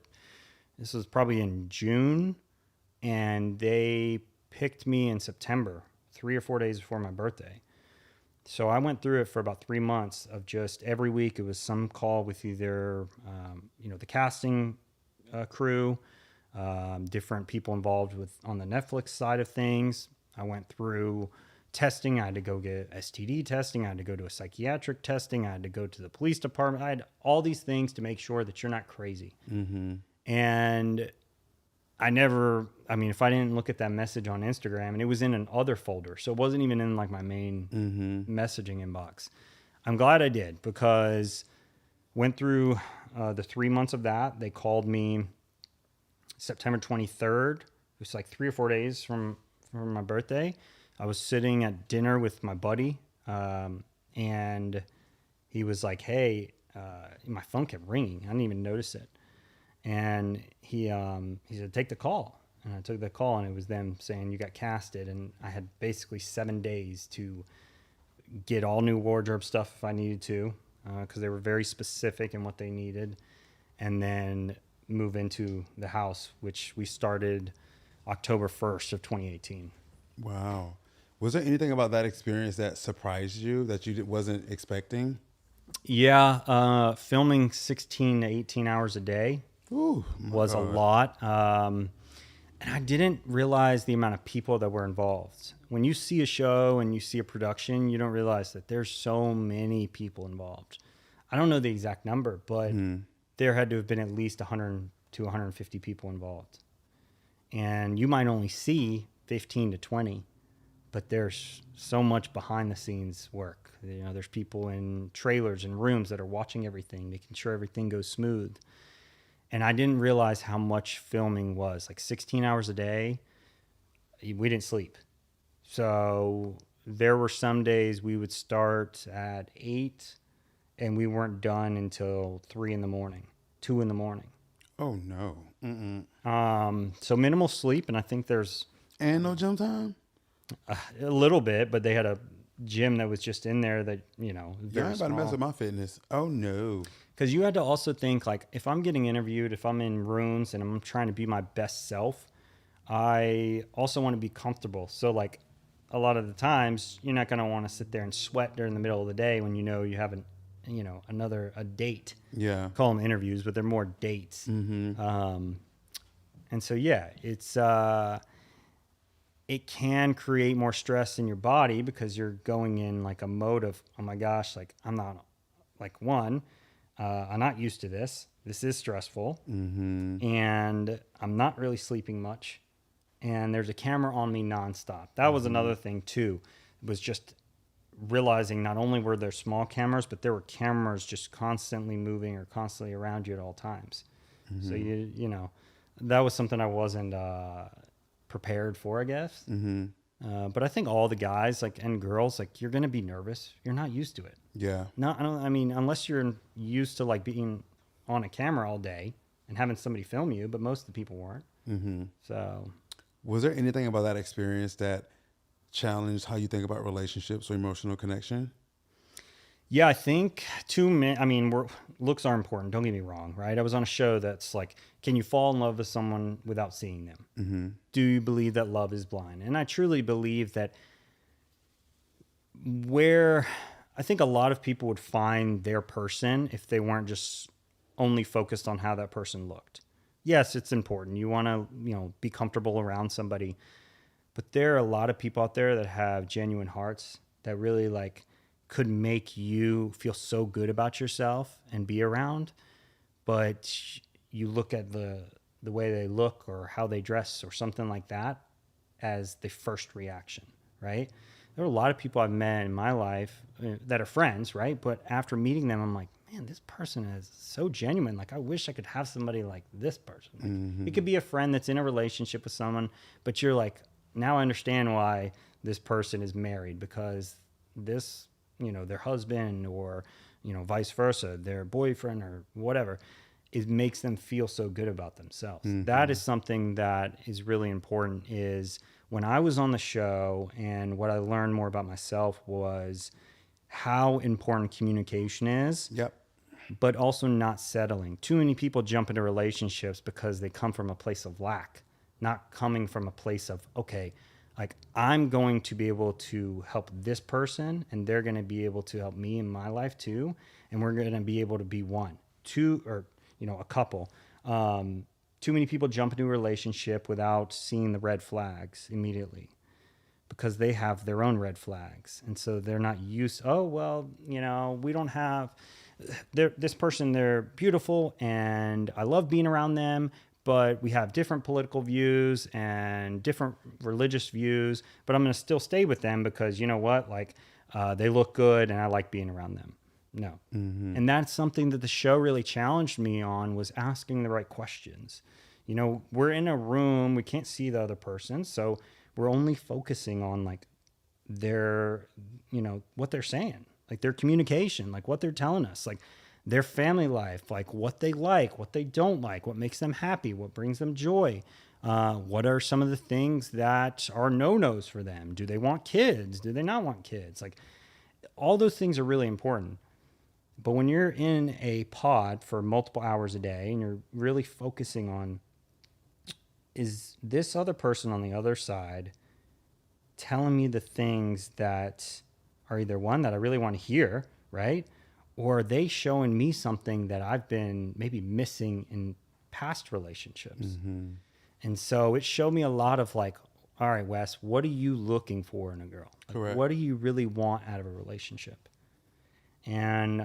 this was probably in June, and they picked me in September, 3 or 4 days before my birthday. So I went through it for about 3 months of just every week. It was some call with either, the casting crew, different people involved on the Netflix side of things. I went through testing. I had to go get STD testing. I had to go to a psychiatric testing. I had to go to the police department. I had all these things to make sure that you're not crazy. Mm-hmm. And if I didn't look at that message on Instagram, and it was in an other folder, so it wasn't even in like my main messaging inbox. I'm glad I did, because went through the 3 months of that. They called me September 23rd. It was like 3 or 4 days from my birthday. I was sitting at dinner with my buddy, and he was like, "Hey," my phone kept ringing. I didn't even notice it. And he said, "Take the call." And I took the call, and it was them saying, "You got casted." And I had basically 7 days to get all new wardrobe stuff if I needed to, because they were very specific in what they needed, and then move into the house, which we started October 1st of 2018. Wow. Was there anything about that experience that surprised you that you wasn't expecting? Yeah, filming 16 to 18 hours a day was a lot. And I didn't realize the amount of people that were involved. When you see a show and you see a production, you don't realize that there's so many people involved. I don't know the exact number, but there had to have been at least 100 to 150 people involved. And you might only see 15 to 20, but there's so much behind the scenes work. There's people in trailers and rooms that are watching everything, making sure everything goes smooth. And I didn't realize how much filming was. Like 16 hours a day, we didn't sleep. So there were some days we would start at 8 and we weren't done until 3 in the morning, 2 in the morning. Oh, no. So minimal sleep, and I think there's... And no gym time? A little bit, but they had a gym that was just in there that, very You're about to mess small. with my fitness. Oh, no. Because you had to also think, like, if I'm getting interviewed, if I'm in rooms and I'm trying to be my best self, I also want to be comfortable. So, like, a lot of the times, you're not going to want to sit there and sweat during the middle of the day when you know you have a date. Yeah. Call them interviews, but they're more dates. Mm-hmm. And so, yeah, it can create more stress in your body because you're going in like a mode of, oh my gosh, like I'm not I'm not used to this. This is stressful. Mm-hmm. And I'm not really sleeping much. And there's a camera on me nonstop. That was another thing too. It was just realizing not only were there small cameras, but there were cameras just constantly moving or constantly around you at all times. Mm-hmm. So you that was something I wasn't prepared for, I guess. Mm-hmm. But I think all the guys and girls, you're going to be nervous. You're not used to it. Yeah. Unless you're used to being on a camera all day and having somebody film you, but most of the people weren't. Mm-hmm. So, was there anything about that experience that challenged how you think about relationships or emotional connection? Yeah, I think looks are important. Don't get me wrong, right? I was on a show that's like, can you fall in love with someone without seeing them? Mm-hmm. Do you believe that love is blind? And I truly believe that where I think a lot of people would find their person if they weren't just only focused on how that person looked. Yes, it's important. You want to, be comfortable around somebody, but there are a lot of people out there that have genuine hearts that really could make you feel so good about yourself and be around, but you look at the way they look or how they dress or something like that as the first reaction, right? There are a lot of people I've met in my life that are friends, right? But after meeting them, I'm like, man, this person is so genuine. Like, I wish I could have somebody like this person. Like, it could be a friend that's in a relationship with someone, but you're like, now I understand why this person is married, because this, their husband or, vice versa, their boyfriend or whatever, it makes them feel so good about themselves. That is something that is really important. Is when I was on the show, and what I learned more about myself was how important communication is. Yep. But also not settling. Too many people jump into relationships because they come from a place of lack, not coming from a place of, okay, like, I'm going to be able to help this person, and they're going to be able to help me in my life too, and we're going to be able to be one, two, or a couple. Too many people jump into a relationship without seeing the red flags immediately, because they have their own red flags, and so they're not used. Oh well, we don't have. This person, they're beautiful and I love being around them, but we have different political views and different religious views, but I'm going to still stay with them because you know what? Like, they look good and I like being around them. No. And that's something that the show really challenged me on, was asking the right questions. We're in a room, we can't see the other person. So we're only focusing on like their, what they're saying. Like their communication, like what they're telling us, like their family life, like what they like, what they don't like, what makes them happy, what brings them joy. What are some of the things that are no-nos for them? Do they want kids? Do they not want kids? Like, all those things are really important. But when you're in a pod for multiple hours a day and you're really focusing on, is this other person on the other side telling me the things that are either one that I really want to hear, right? Or are they showing me something that I've been maybe missing in past relationships? And so it showed me a lot of like, all right, Wes, what are you looking for in a girl? Like, Correct. what do you really want out of a relationship? And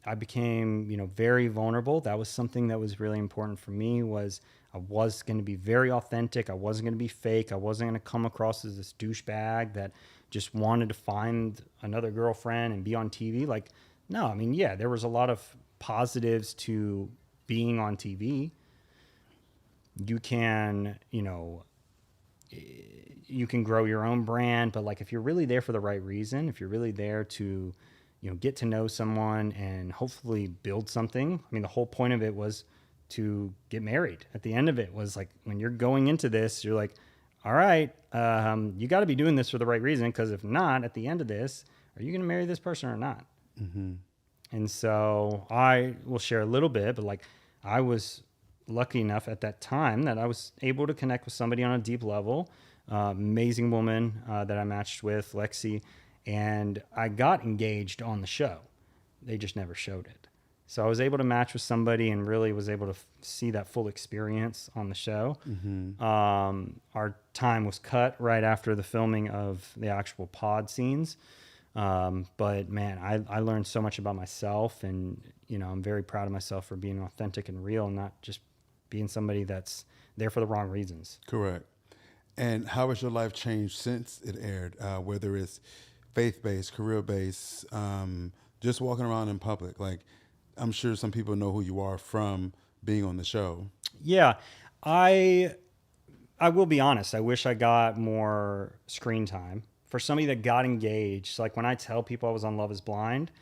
I became, very vulnerable. That was something that was really important for me. Was I was going to be very authentic. I wasn't going to be fake. I wasn't going to come across as this douchebag that just wanted to find another girlfriend and be on TV. Like, no, I mean, yeah, there was a lot of positives to being on TV. You can, you can grow your own brand, but like, if you're really there for the right reason, if you're really there to, get to know someone and hopefully build something. I mean, the whole point of it was to get married. At the end of it was like, when you're going into this, you're like, all right, you got to be doing this for the right reason, because if not, at the end of this, are you going to marry this person or not? And so I will share a little bit, but like, I was lucky enough at that time that I was able to connect with somebody on a deep level, amazing woman that I matched with, Lexi, and I got engaged on the show. They just never showed it. So I was able to match with somebody and really was able to see that full experience on the show. Our time was cut right after the filming of the actual pod scenes. But man, I learned so much about myself, and, I'm very proud of myself for being authentic and real, and not just being somebody that's there for the wrong reasons. Correct. And how has your life changed since it aired? Whether it's faith-based, career-based, just walking around in public, like, I'm sure some people know who you are from being on the show. Yeah, I will be honest. I wish I got more screen time. For somebody that got engaged, like when I tell people I was on Love is Blind,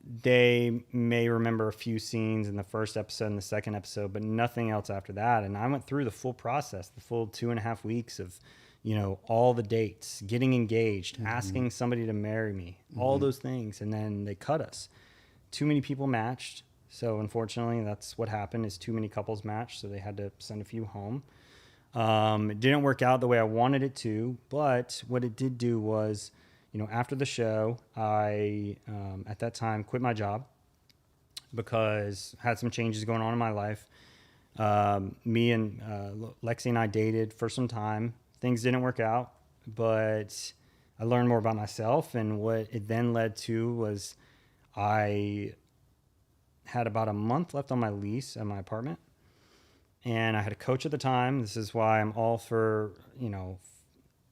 they may remember a few scenes in the first episode and the second episode, but nothing else after that. And I went through the full process, the full 2.5 weeks of, all the dates, getting engaged, asking somebody to marry me, all those things. And then they cut us. Too many people matched. So unfortunately, that's what happened, is too many couples matched. So they had to send a few home. It didn't work out the way I wanted it to, but what it did do was, after the show, I, at that time, quit my job because I had some changes going on in my life. Me and Lexi and I dated for some time. Things didn't work out, but I learned more about myself. And what it then led to was I had about a month left on my lease at my apartment. And I had a coach at the time. This is why I'm all for,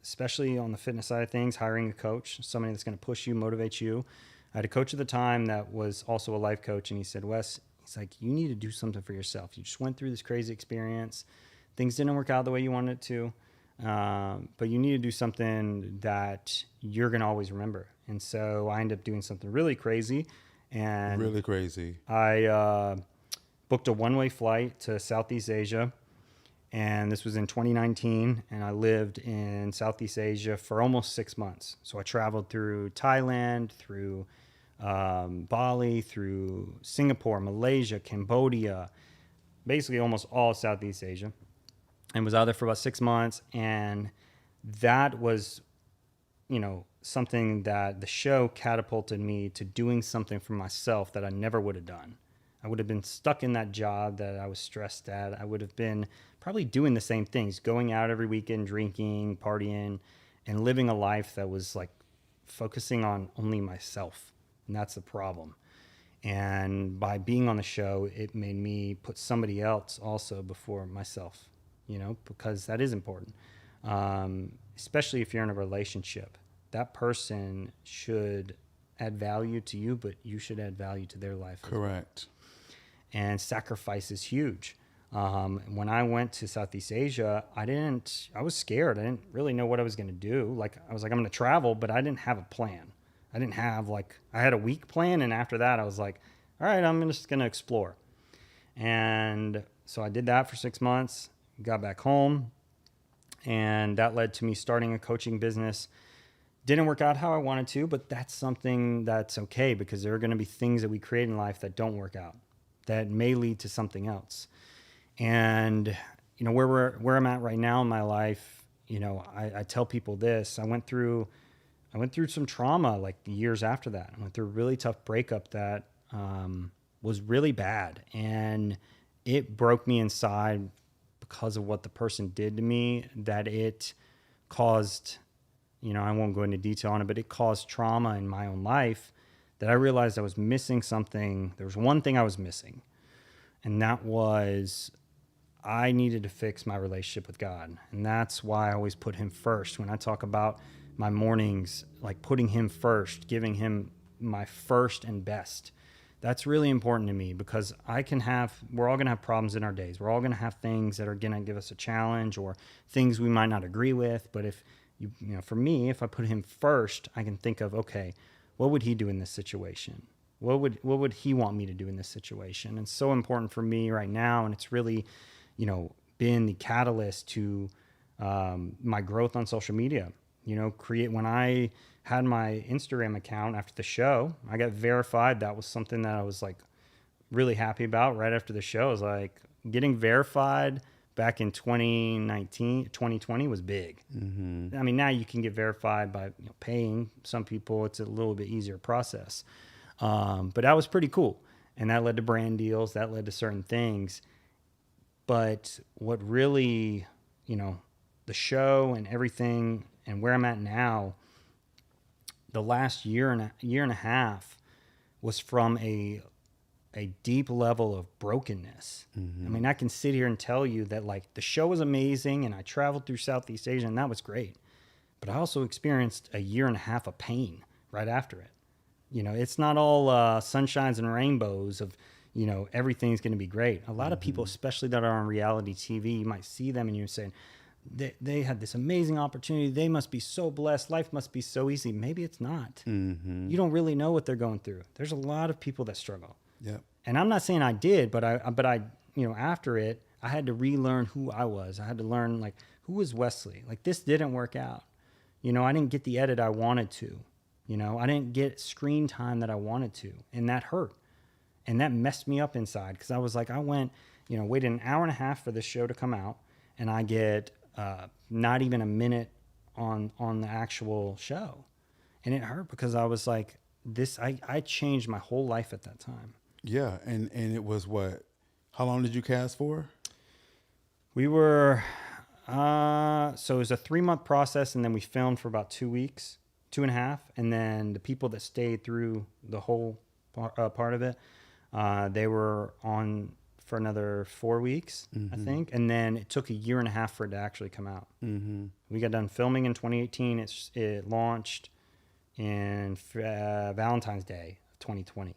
especially on the fitness side of things, hiring a coach, somebody that's going to push you, motivate you. I had a coach at the time that was also a life coach. And he said, Wes, he's like, you need to do something for yourself. You just went through this crazy experience. Things didn't work out the way you wanted it to. But you need to do something that you're going to always remember. And so I ended up doing something really crazy. And Really crazy. I booked a one-way flight to Southeast Asia, and this was in 2019, and I lived in Southeast Asia for almost 6 months. So I traveled through Thailand, through Bali, through Singapore, Malaysia, Cambodia, basically almost all of Southeast Asia, and was out there for about 6 months. And that was, something that the show catapulted me to doing something for myself that I never would have done. I would have been stuck in that job that I was stressed at. I would have been probably doing the same things, going out every weekend, drinking, partying, and living a life that was like focusing on only myself. And that's the problem. And by being on the show, it made me put somebody else also before myself, because that is important. Especially if you're in a relationship. That person should add value to you, but you should add value to their life. Correct. And sacrifice is huge. When I went to Southeast Asia, I was scared. I didn't really know what I was going to do. I was like, I'm going to travel, but I didn't have a plan. I didn't have I had a week plan. And after that, I was like, all right, I'm just going to explore. And so I did that for 6 months, got back home, and that led to me starting a coaching business. Didn't work out how I wanted to, but that's something that's okay, because there are going to be things that we create in life that don't work out, that may lead to something else. And, where I'm at right now in my life, I tell people this. I went through some trauma years after that. I went through a really tough breakup that was really bad. And it broke me inside because of what the person did to me, that it caused, I won't go into detail on it, but it caused trauma in my own life that I realized I was missing something. There was one thing I was missing, and that was I needed to fix my relationship with God. And that's why I always put him first. When I talk about my mornings, putting him first, giving him my first and best, that's really important to me, because we're all going to have problems in our days. We're all going to have things that are going to give us a challenge, or things we might not agree with. But if for me, if I put him first, I can think of, okay, what would he do in this situation? What would he want me to do in this situation? And it's so important for me right now. And it's really, been the catalyst to my growth on social media. When I had my Instagram account after the show, I got verified. That was something that I was really happy about right after the show. I was getting verified back in 2020 was big. Mm-hmm. I mean, now you can get verified by paying. Some people, it's a little bit easier process. But that was pretty cool. And that led to brand deals. That led to certain things. But what really, the show and everything and where I'm at now, the last year and a half was from a deep level of brokenness. Mm-hmm. I mean, I can sit here and tell you that the show was amazing and I traveled through Southeast Asia and that was great. But I also experienced a year and a half of pain right after it. It's not all sunshines and rainbows of, everything's going to be great. A lot of people, especially that are on reality TV, you might see them and you're saying, they had this amazing opportunity. They must be so blessed. Life must be so easy. Maybe it's not. Mm-hmm. You don't really know what they're going through. There's a lot of people that struggle. Yep. And I'm not saying I did, but I after it, I had to relearn who I was. I had to learn who was Wesley. This didn't work out. I didn't get the edit I wanted to. I didn't get screen time that I wanted to, and that hurt. And that messed me up inside, because I was I went, waited an hour and a half for this show to come out, and I get not even a minute on the actual show. And it hurt, because I was I changed my whole life at that time. Yeah. And it was what? How long did you cast for? We were, so it was a 3-month process, and then we filmed for about 2 weeks. 2.5, and then the people that stayed through the whole part of it, they were on for another 4 weeks, I think, and then it took 1.5 years for it to actually come out. We got done filming in 2018. It launched in Valentine's Day of 2020.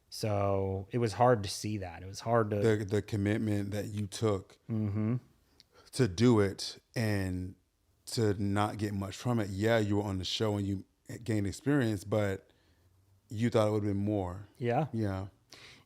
So it was hard to see that. It was hard to the commitment that you took to do it and to not get much from it. Yeah, you were on the show and you gained experience, but you thought it would have been more. Yeah. Yeah.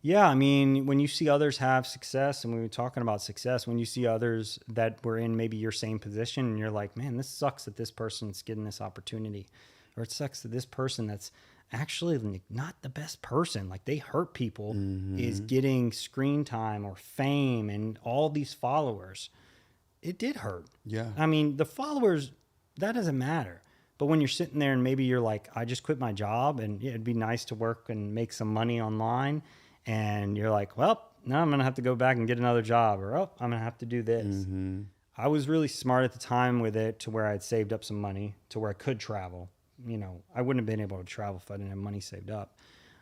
Yeah, I mean, when you see others have success, and we were talking about success, when you see others that were in maybe your same position, and you're like, man, this sucks that this person's getting this opportunity, or it sucks that this person that's actually not the best person, like they hurt people, is getting screen time or fame and all these followers. It did hurt. Yeah. I mean, the followers, that doesn't matter. But when you're sitting there and maybe you're like, I just quit my job and it'd be nice to work and make some money online. And you're like, well, now I'm going to have to go back and get another job, or, oh, I'm going to have to do this. I was really smart at the time with it to where I'd saved up some money to where I could travel. You know, I wouldn't have been able to travel if I didn't have money saved up.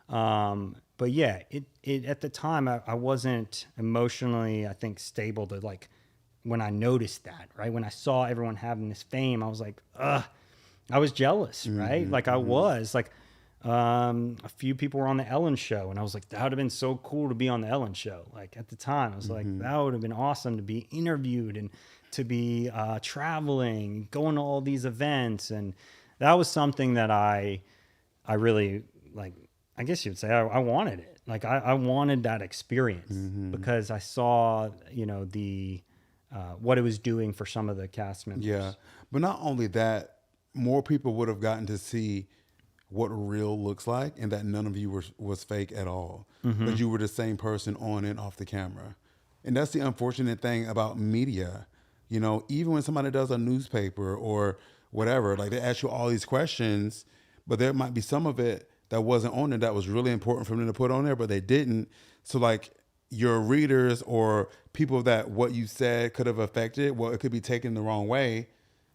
But yeah, it at the time, I wasn't emotionally, I think, stable to like, when I noticed that, right? When I saw everyone having this fame, I was like, ugh, I was jealous, right? Like I was like, a few people were on the Ellen show, and I was like, that would have been so cool to be on the Ellen show. Like at the time, I was like, that would have been awesome to be interviewed and to be traveling, going to all these events. And that was something that I really, like, I guess you would say I wanted it. Like I wanted that experience because I saw, you know, the what it was doing for some of the cast members. Yeah. But not only that, more people would have gotten to see what real looks like, and that none of you was fake at all. That you were the same person on and off the camera. And that's the unfortunate thing about media. You know, even when somebody does a newspaper or whatever, like they ask you all these questions, but there might be some of it that wasn't on there that was really important for them to put on there, but they didn't. So like your readers or people that what you said could have affected, well, it could be taken the wrong way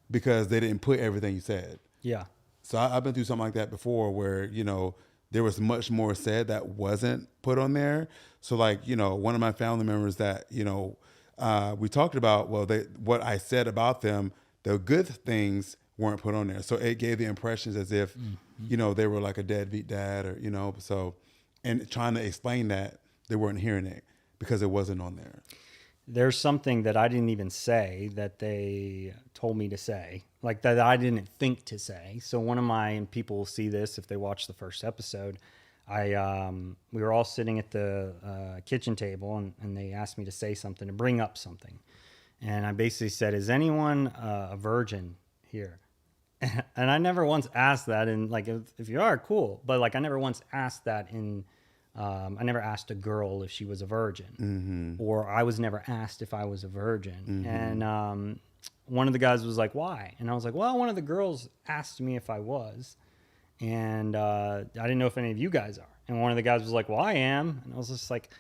because they didn't put everything you said. Yeah. So I've been through something like that before where, you know, there was much more said that wasn't put on there. So like, you know, one of my family members that, you know, we talked about, well, what I said about them, the good things weren't put on there. So it gave the impressions as if, you know, they were like a deadbeat dad or, you know, so, and trying to explain that they weren't hearing it because it wasn't on there. There's something that I didn't even say that they told me to say, like that I didn't think to say. So one of my, and people will see this if they watch the first episode, we were all sitting at the kitchen table and they asked me to say something, to bring up something. And I basically said, is anyone a virgin here? And I never once asked that. And like, if you are, cool. But like, I never once asked that in, I never asked a girl if she was a virgin, or I was never asked if I was a virgin. And one of the guys was like, why? And I was like, well, one of the girls asked me if I was, and I didn't know if any of you guys are. And one of the guys was like, well, I am. And I was just like,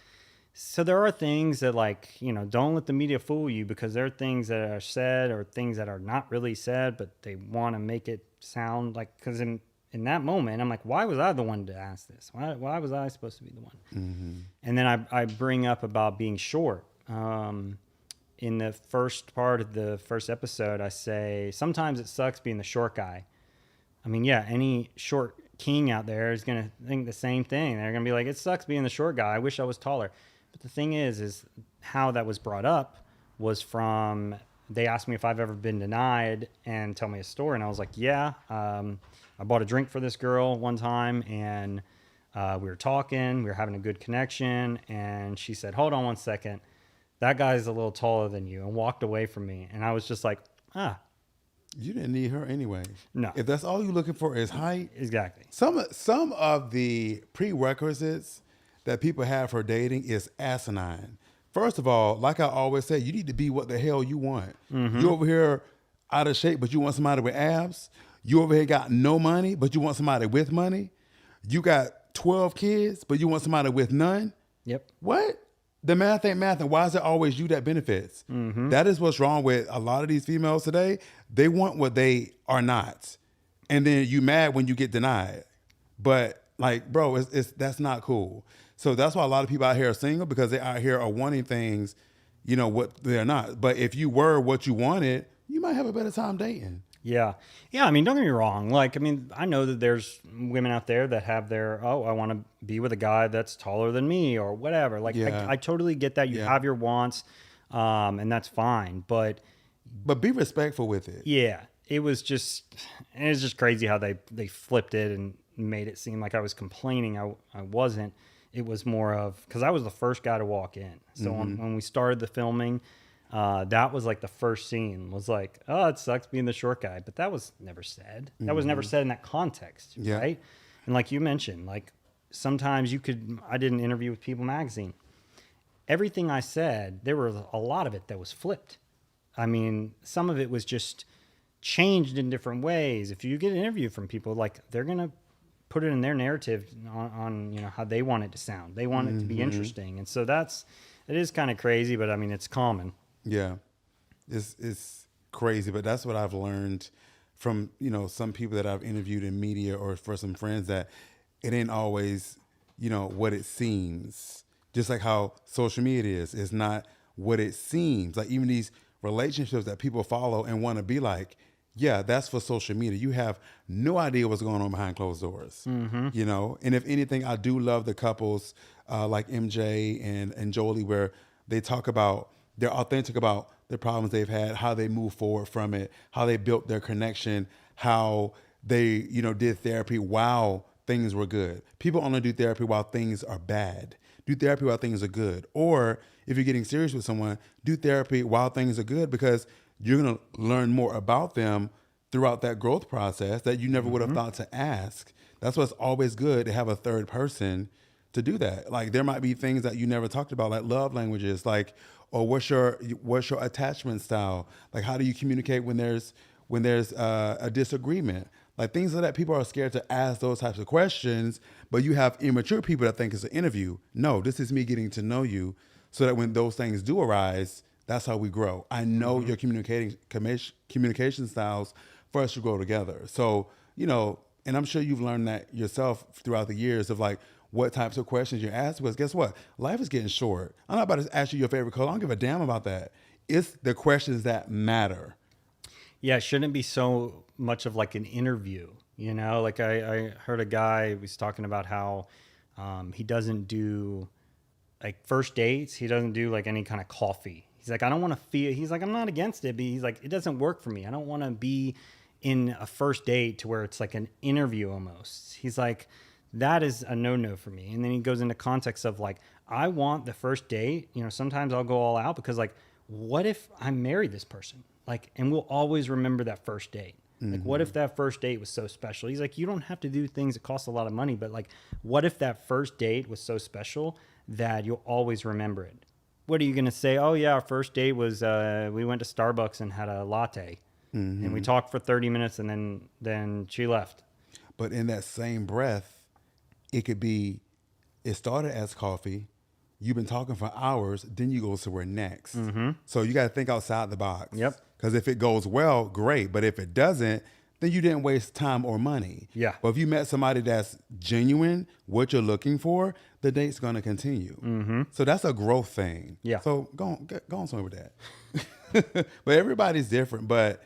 so there are things that, like, you know, don't let the media fool you, because there are things that are said or things that are not really said, but they want to make it sound like, because in that moment, I'm like, why was I the one to ask this? Why was I supposed to be the one? And then I bring up about being short. In the first part of the first episode, I say, sometimes it sucks being the short guy. I mean, yeah, any short king out there is going to think the same thing. They're going to be like, it sucks being the short guy. I wish I was taller. But the thing is how that was brought up was from, they asked me if I've ever been denied and tell me a story. And I was like, yeah, I bought a drink for this girl one time, and we were talking, we were having a good connection, and she said, hold on one second, that guy's a little taller than you, and walked away from me. And I was just like, You didn't need her anyway. No. If that's all you're looking for is height. Exactly. Some of the prerequisites that people have for dating is asinine. First of all, like I always say, you need to be what the hell you want. You over here out of shape, but you want somebody with abs. You over here got no money, but you want somebody with money. You got 12 kids, but you want somebody with none. Yep. What? The math ain't math, and why is it always you that benefits? That is what's wrong with a lot of these females today. They want what they are not. and then you mad when you get denied. But like, bro, it's that's not cool. So that's why a lot of people out here are single, because they out here are wanting things, what they're not. But if you were what you wanted, you might have a better time dating. Yeah. Yeah. I mean, don't get me wrong. Like, I mean, I know that there's women out there that have their, oh, I want to be with a guy that's taller than me or whatever. Like, Yeah. I totally get that. You Yeah. have your wants, and that's fine. But But be respectful with it. yeah, it was just crazy how they flipped it and made it seem like I was complaining. I wasn't. It was more of, because I was the first guy to walk in. So when we started the filming, that was like the first scene was like, oh, it sucks being the short guy. But that was never said. That was never said in that context, Yeah. right? And like you mentioned, like sometimes I did an interview with People Magazine. Everything I said, there was a lot of it that was flipped. I mean, some of it was just changed in different ways. If you get an interview from people, like they're going to put it in their narrative on how they want it to sound. They want it to be interesting. And so it is kind of crazy, but I mean, it's common. Yeah, it's crazy, but that's what I've learned from some people that I've interviewed in media, or for some friends, that it ain't always what it seems. Just like how social media is, it's not what it seems. Like even these relationships that people follow and want to be like, yeah, that's for social media. You have no idea what's going on behind closed doors. And if anything, I do love the couples like MJ and Jolie, where they talk about, they're authentic about the problems they've had, how they move forward from it, how they built their connection, how they, did therapy while things were good. People only do therapy while things are bad. Do therapy while things are good. Or if you're getting serious with someone, do therapy while things are good, because you're going to learn more about them throughout that growth process that you never would have thought to ask. That's why it's always good to have a third person to do that. Like there might be things that you never talked about, like love languages, like, or what's your attachment style? Like how do you communicate when there's a disagreement? Like things like that. People are scared to ask those types of questions, but you have immature people that think it's an interview. No, this is me getting to know you, so that when those things do arise, that's how we grow. I know your communication styles for us to grow together. So, and I'm sure you've learned that yourself throughout the years of like what types of questions you ask, because guess what? Life is getting short. I'm not about to ask you your favorite color. I don't give a damn about that. It's the questions that matter. Yeah, it shouldn't be so much of like an interview, Like I heard a guy was talking about how he doesn't do like first dates. He doesn't do like any kind of coffee. He's like, I don't want to feel, he's like, I'm not against it, but he's like, it doesn't work for me. I don't want to be in a first date to where it's like an interview almost. He's like, that is a no-no for me. And then he goes into context of like, I want the first date, sometimes I'll go all out because like, what if I marry this person? Like, and we'll always remember that first date. Like, what if that first date was so special? He's like, you don't have to do things that cost a lot of money, but like, what if that first date was so special that you'll always remember it? What are you going to say? Oh yeah, our first date was, we went to Starbucks and had a latte and we talked for 30 minutes and then she left. But in that same breath, it could be, it started as coffee. You've been talking for hours, then you go somewhere next. So you got to think outside the box. Yep. Because if it goes well, great. But if it doesn't, then you didn't waste time or money. Yeah. But if you met somebody that's genuine, what you're looking for, the date's going to continue. So that's a growth thing. Yeah. So go on somewhere with that. But everybody's different. But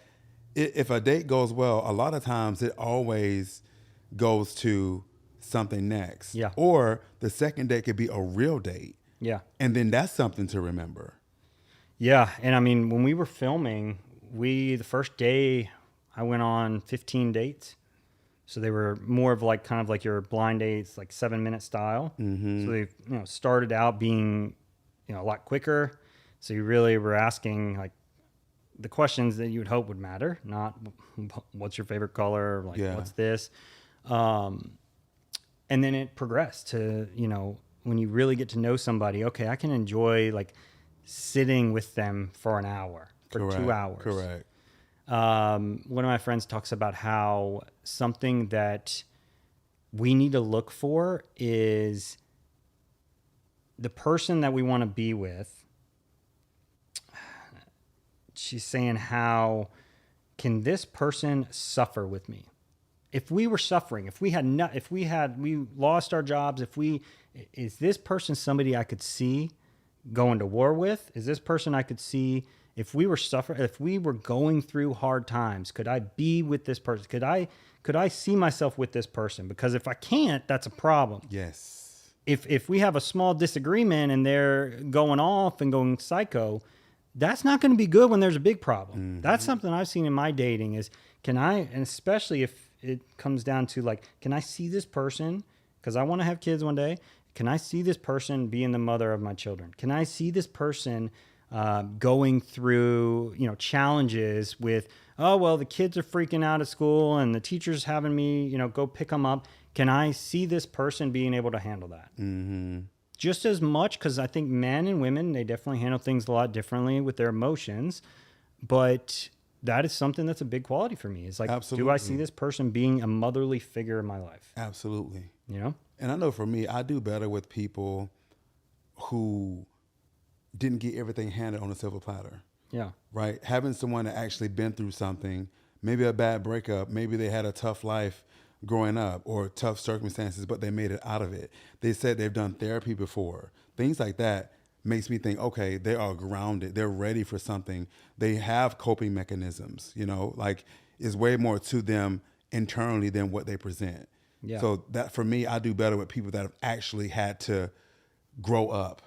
if a date goes well, a lot of times it always goes to something next. Yeah. Or the second date could be a real date. Yeah. And then that's something to remember. Yeah. And I mean, when we were filming, the first day I went on 15 dates. So they were more of like kind of like your blind dates, like 7-minute style. So they started out being a lot quicker. So you really were asking like the questions that you would hope would matter, not what's your favorite color, like what's this. And then it progressed to, when you really get to know somebody, okay, I can enjoy like sitting with them for an hour, for 2 hours. Correct. One of my friends talks about how something that we need to look for is the person that we want to be with. She's saying, how can this person suffer with me? if we were suffering, if we lost our jobs, is this person somebody I could see going to war with? Is this person I could see if we were going through hard times? Could I be with this person? Could I see myself with this person? Because if I can't, that's a problem. Yes. If we have a small disagreement and they're going off and going psycho, that's not going to be good when there's a big problem. Mm-hmm. That's something I've seen in my dating is, and especially if it comes down to like, can I see this person? Because I want to have kids one day. Can I see this person being the mother of my children? Can I see this person going through, challenges with, oh, well, the kids are freaking out at school and the teacher's having me, go pick them up. Can I see this person being able to handle that? Mm-hmm. Just as much, because I think men and women, they definitely handle things a lot differently with their emotions. But that is something that's a big quality for me. It's like, absolutely. Do I see this person being a motherly figure in my life? Absolutely. And I know for me, I do better with people who didn't get everything handed on a silver platter. Yeah. Right? Having someone that actually been through something, maybe a bad breakup, maybe they had a tough life growing up or tough circumstances, but they made it out of it. They said they've done therapy before. Things like that makes me think, okay, they are grounded. They're ready for something. They have coping mechanisms, like it's way more to them internally than what they present. Yeah. So that for me, I do better with people that have actually had to grow up,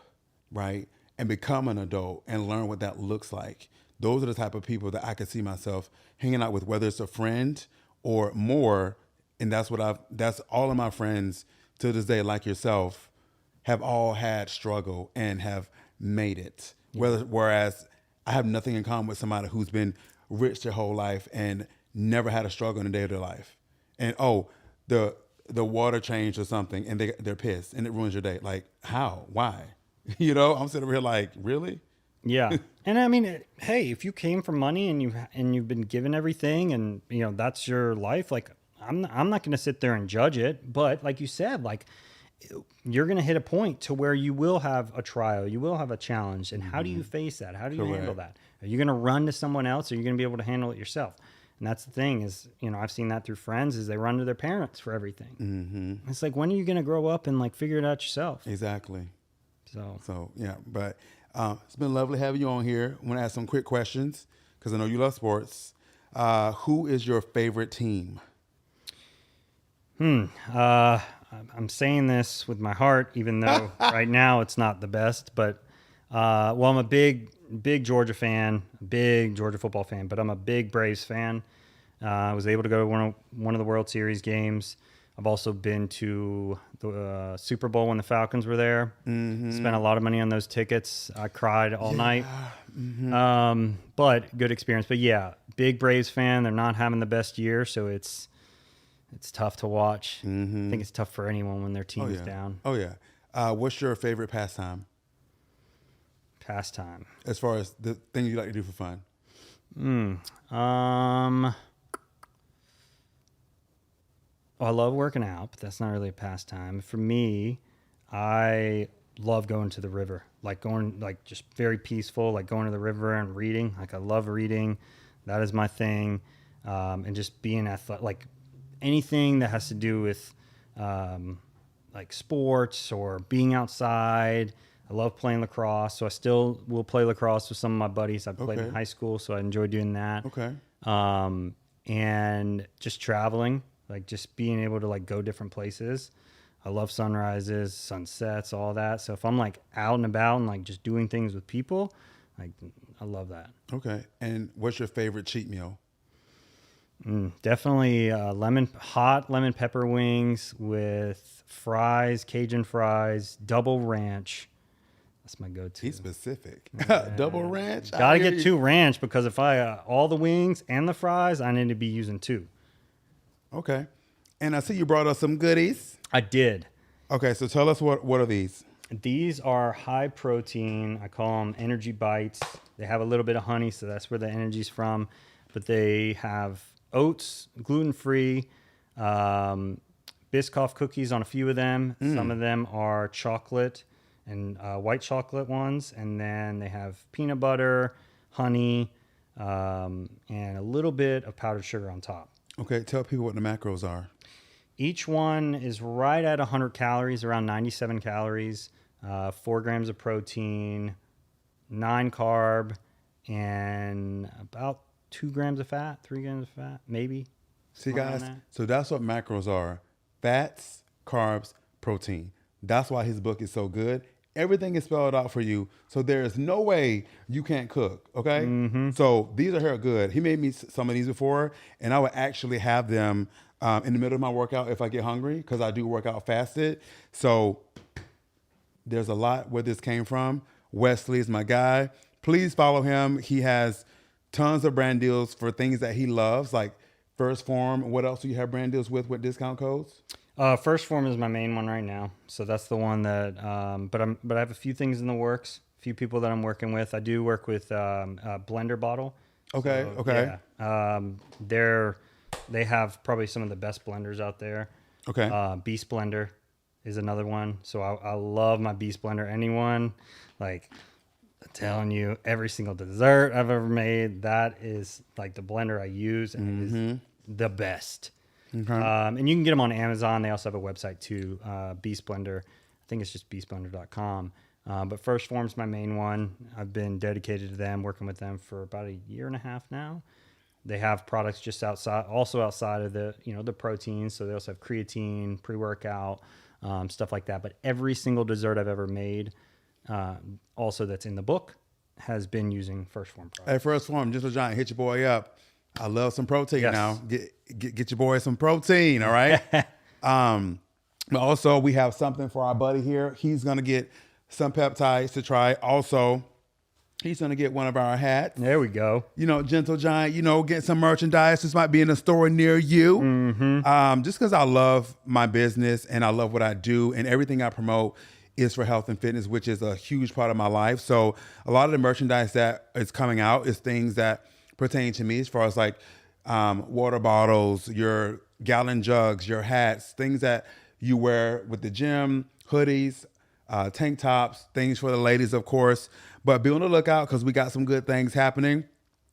right? And become an adult and learn what that looks like. Those are the type of people that I could see myself hanging out with, whether it's a friend or more. And that's all of my friends to this day, like yourself, have all had struggle and have made it. Yeah. Whereas I have nothing in common with somebody who's been rich their whole life and never had a struggle in a day of their life. And the water changed or something and they're pissed and it ruins your day. Like, how? Why? I'm sitting over here like, really? Yeah. And I mean, hey, if you came from money and you've been given everything and that's your life, like I'm not going to sit there and judge it, but like you said, like you're going to hit a point to where you will have a trial, you will have a challenge, and how do you face that? How do you handle that? Are you going to run to someone else, or are you going to be able to handle it yourself? And that's the thing is, I've seen that through friends is they run to their parents for everything. Mm-hmm. It's like, when are you going to grow up and like figure it out yourself? Exactly. So yeah, but it's been lovely having you on here. I want to ask some quick questions because I know you love sports. Who is your favorite team? I'm saying this with my heart, even though right now it's not the best. But I'm a big Georgia fan, big Georgia football fan. But I'm a big Braves fan. I was able to go to one of the World Series games. I've also been to the Super Bowl when the Falcons were there. Mm-hmm. Spent a lot of money on those tickets. I cried all night. Mm-hmm. But good experience. But yeah, big Braves fan. They're not having the best year, so it's tough to watch. Mm-hmm. I think it's tough for anyone when their team is down. Oh yeah. What's your favorite pastime? As far as the thing you like to do for fun. I love working out, but that's not really a pastime. For me, I love going to the river, just very peaceful, like going to the river and reading. Like I love reading. That is my thing. And just being athletic, like anything that has to do with like sports or being outside. I love playing lacrosse, so I still will play lacrosse with some of my buddies. I played in high school, so I enjoy doing that. Okay. And just traveling. Like just being able to like go different places. I love sunrises, sunsets, all that. So if I'm like out and about and like just doing things with people, like I love that. Okay. And what's your favorite cheat meal? Definitely hot lemon pepper wings with fries, Cajun fries, double ranch. That's my go-to. He's specific. Yeah. Double ranch? Gotta get 2 ranch because if I all the wings and the fries, I need to be using 2. Okay. And I see you brought us some goodies. I did. Okay, so tell us what are these? These are high protein. I call them energy bites. They have a little bit of honey, so that's where the energy's from. But they have oats, gluten-free, Biscoff cookies on a few of them. Some of them are chocolate and white chocolate ones. And then they have peanut butter, honey, and a little bit of powdered sugar on top. Okay, tell people what the macros are. Each one is right at 100 calories, around 97 calories, 4 grams of protein, 9 carb, and about 2 grams of fat, 3 grams of fat, maybe. See, Somewhere guys, around that. so that's what macros are: fats, carbs, protein. That's why his book is so good. Everything is spelled out for you, so there is no way you can't cook. Okay, so these are here good. He made me some of these before, and I would actually have them in the middle of my workout if I get hungry, because I do work out fasted. So there's a lot where this came from. Wesley is my guy. Please follow him. He has tons of brand deals for things that he loves, like First Form. What else do you have brand deals with discount codes? First Form is my main one right now, so that's the one that. But I have a few things in the works. A few people that I'm working with. I do work with a blender bottle. Okay, okay. Yeah. They have probably some of the best blenders out there. Okay. Beast Blender is another one. So I love my Beast Blender. Anyone, like, I'm telling you, every single dessert I've ever made, that is like the blender I use, and it is the best. Okay. And you can get them on Amazon. They also have a website too, Beast Blender. I think it's just beastblender.com. But First Form's my main one. I've been dedicated to them, working with them for about a year and a half now. They have products just outside of the, the proteins. So they also have creatine, pre-workout, stuff like that. But every single dessert I've ever made, also that's in the book, has been using First Form products. Hey, First Form, Gentle Giant, hit your boy up. I love some protein Yes. now. Get your boy some protein, all right? But also, we have something for our buddy here. He's going to get some peptides to try. Also, he's going to get one of our hats. There we go. Gentle Giant, get some merchandise. This might be in a store near you. Just because I love my business and I love what I do, and everything I promote is for health and fitness, which is a huge part of my life. So a lot of the merchandise that is coming out is things that pertain to me, as far as like water bottles, your gallon jugs, your hats, things that you wear with the gym, hoodies, tank tops, things for the ladies, of course. But be on the lookout, because we got some good things happening.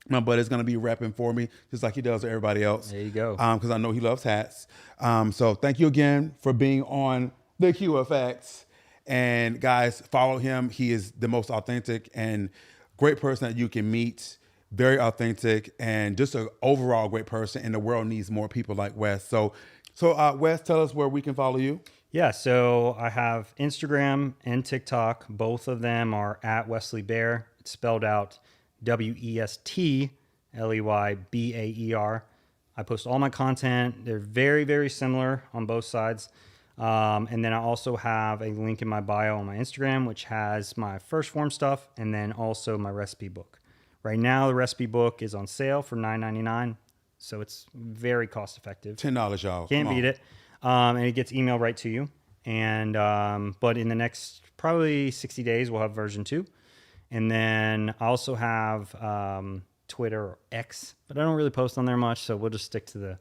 My buddy's going to be repping for me, just like he does for everybody else. There you go. Because I know he loves hats. So thank you again for being on the QFX. And guys, follow him. He is the most authentic and great person that you can meet. Very authentic, and just an overall great person. And the world needs more people like Wes. So Wes, tell us where we can follow you. Yeah, so I have Instagram and TikTok. Both of them are at Westley Baer. It's spelled out WESTLEYBAER. I post all my content. They're very, very similar on both sides. And then I also have a link in my bio on my Instagram, which has my First Form stuff, and then also my recipe book. Right now, the recipe book is on sale for $9.99, so it's very cost effective. $10, y'all. Can't beat it. And it gets emailed right to you. And but in the next probably 60 days, we'll have version 2. And then I also have Twitter or X, but I don't really post on there much, so we'll just stick to the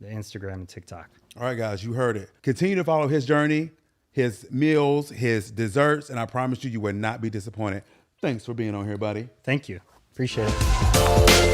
Instagram and TikTok. All right, guys, you heard it. Continue to follow his journey, his meals, his desserts, and I promise you will not be disappointed. Thanks for being on here, buddy. Thank you. Appreciate it.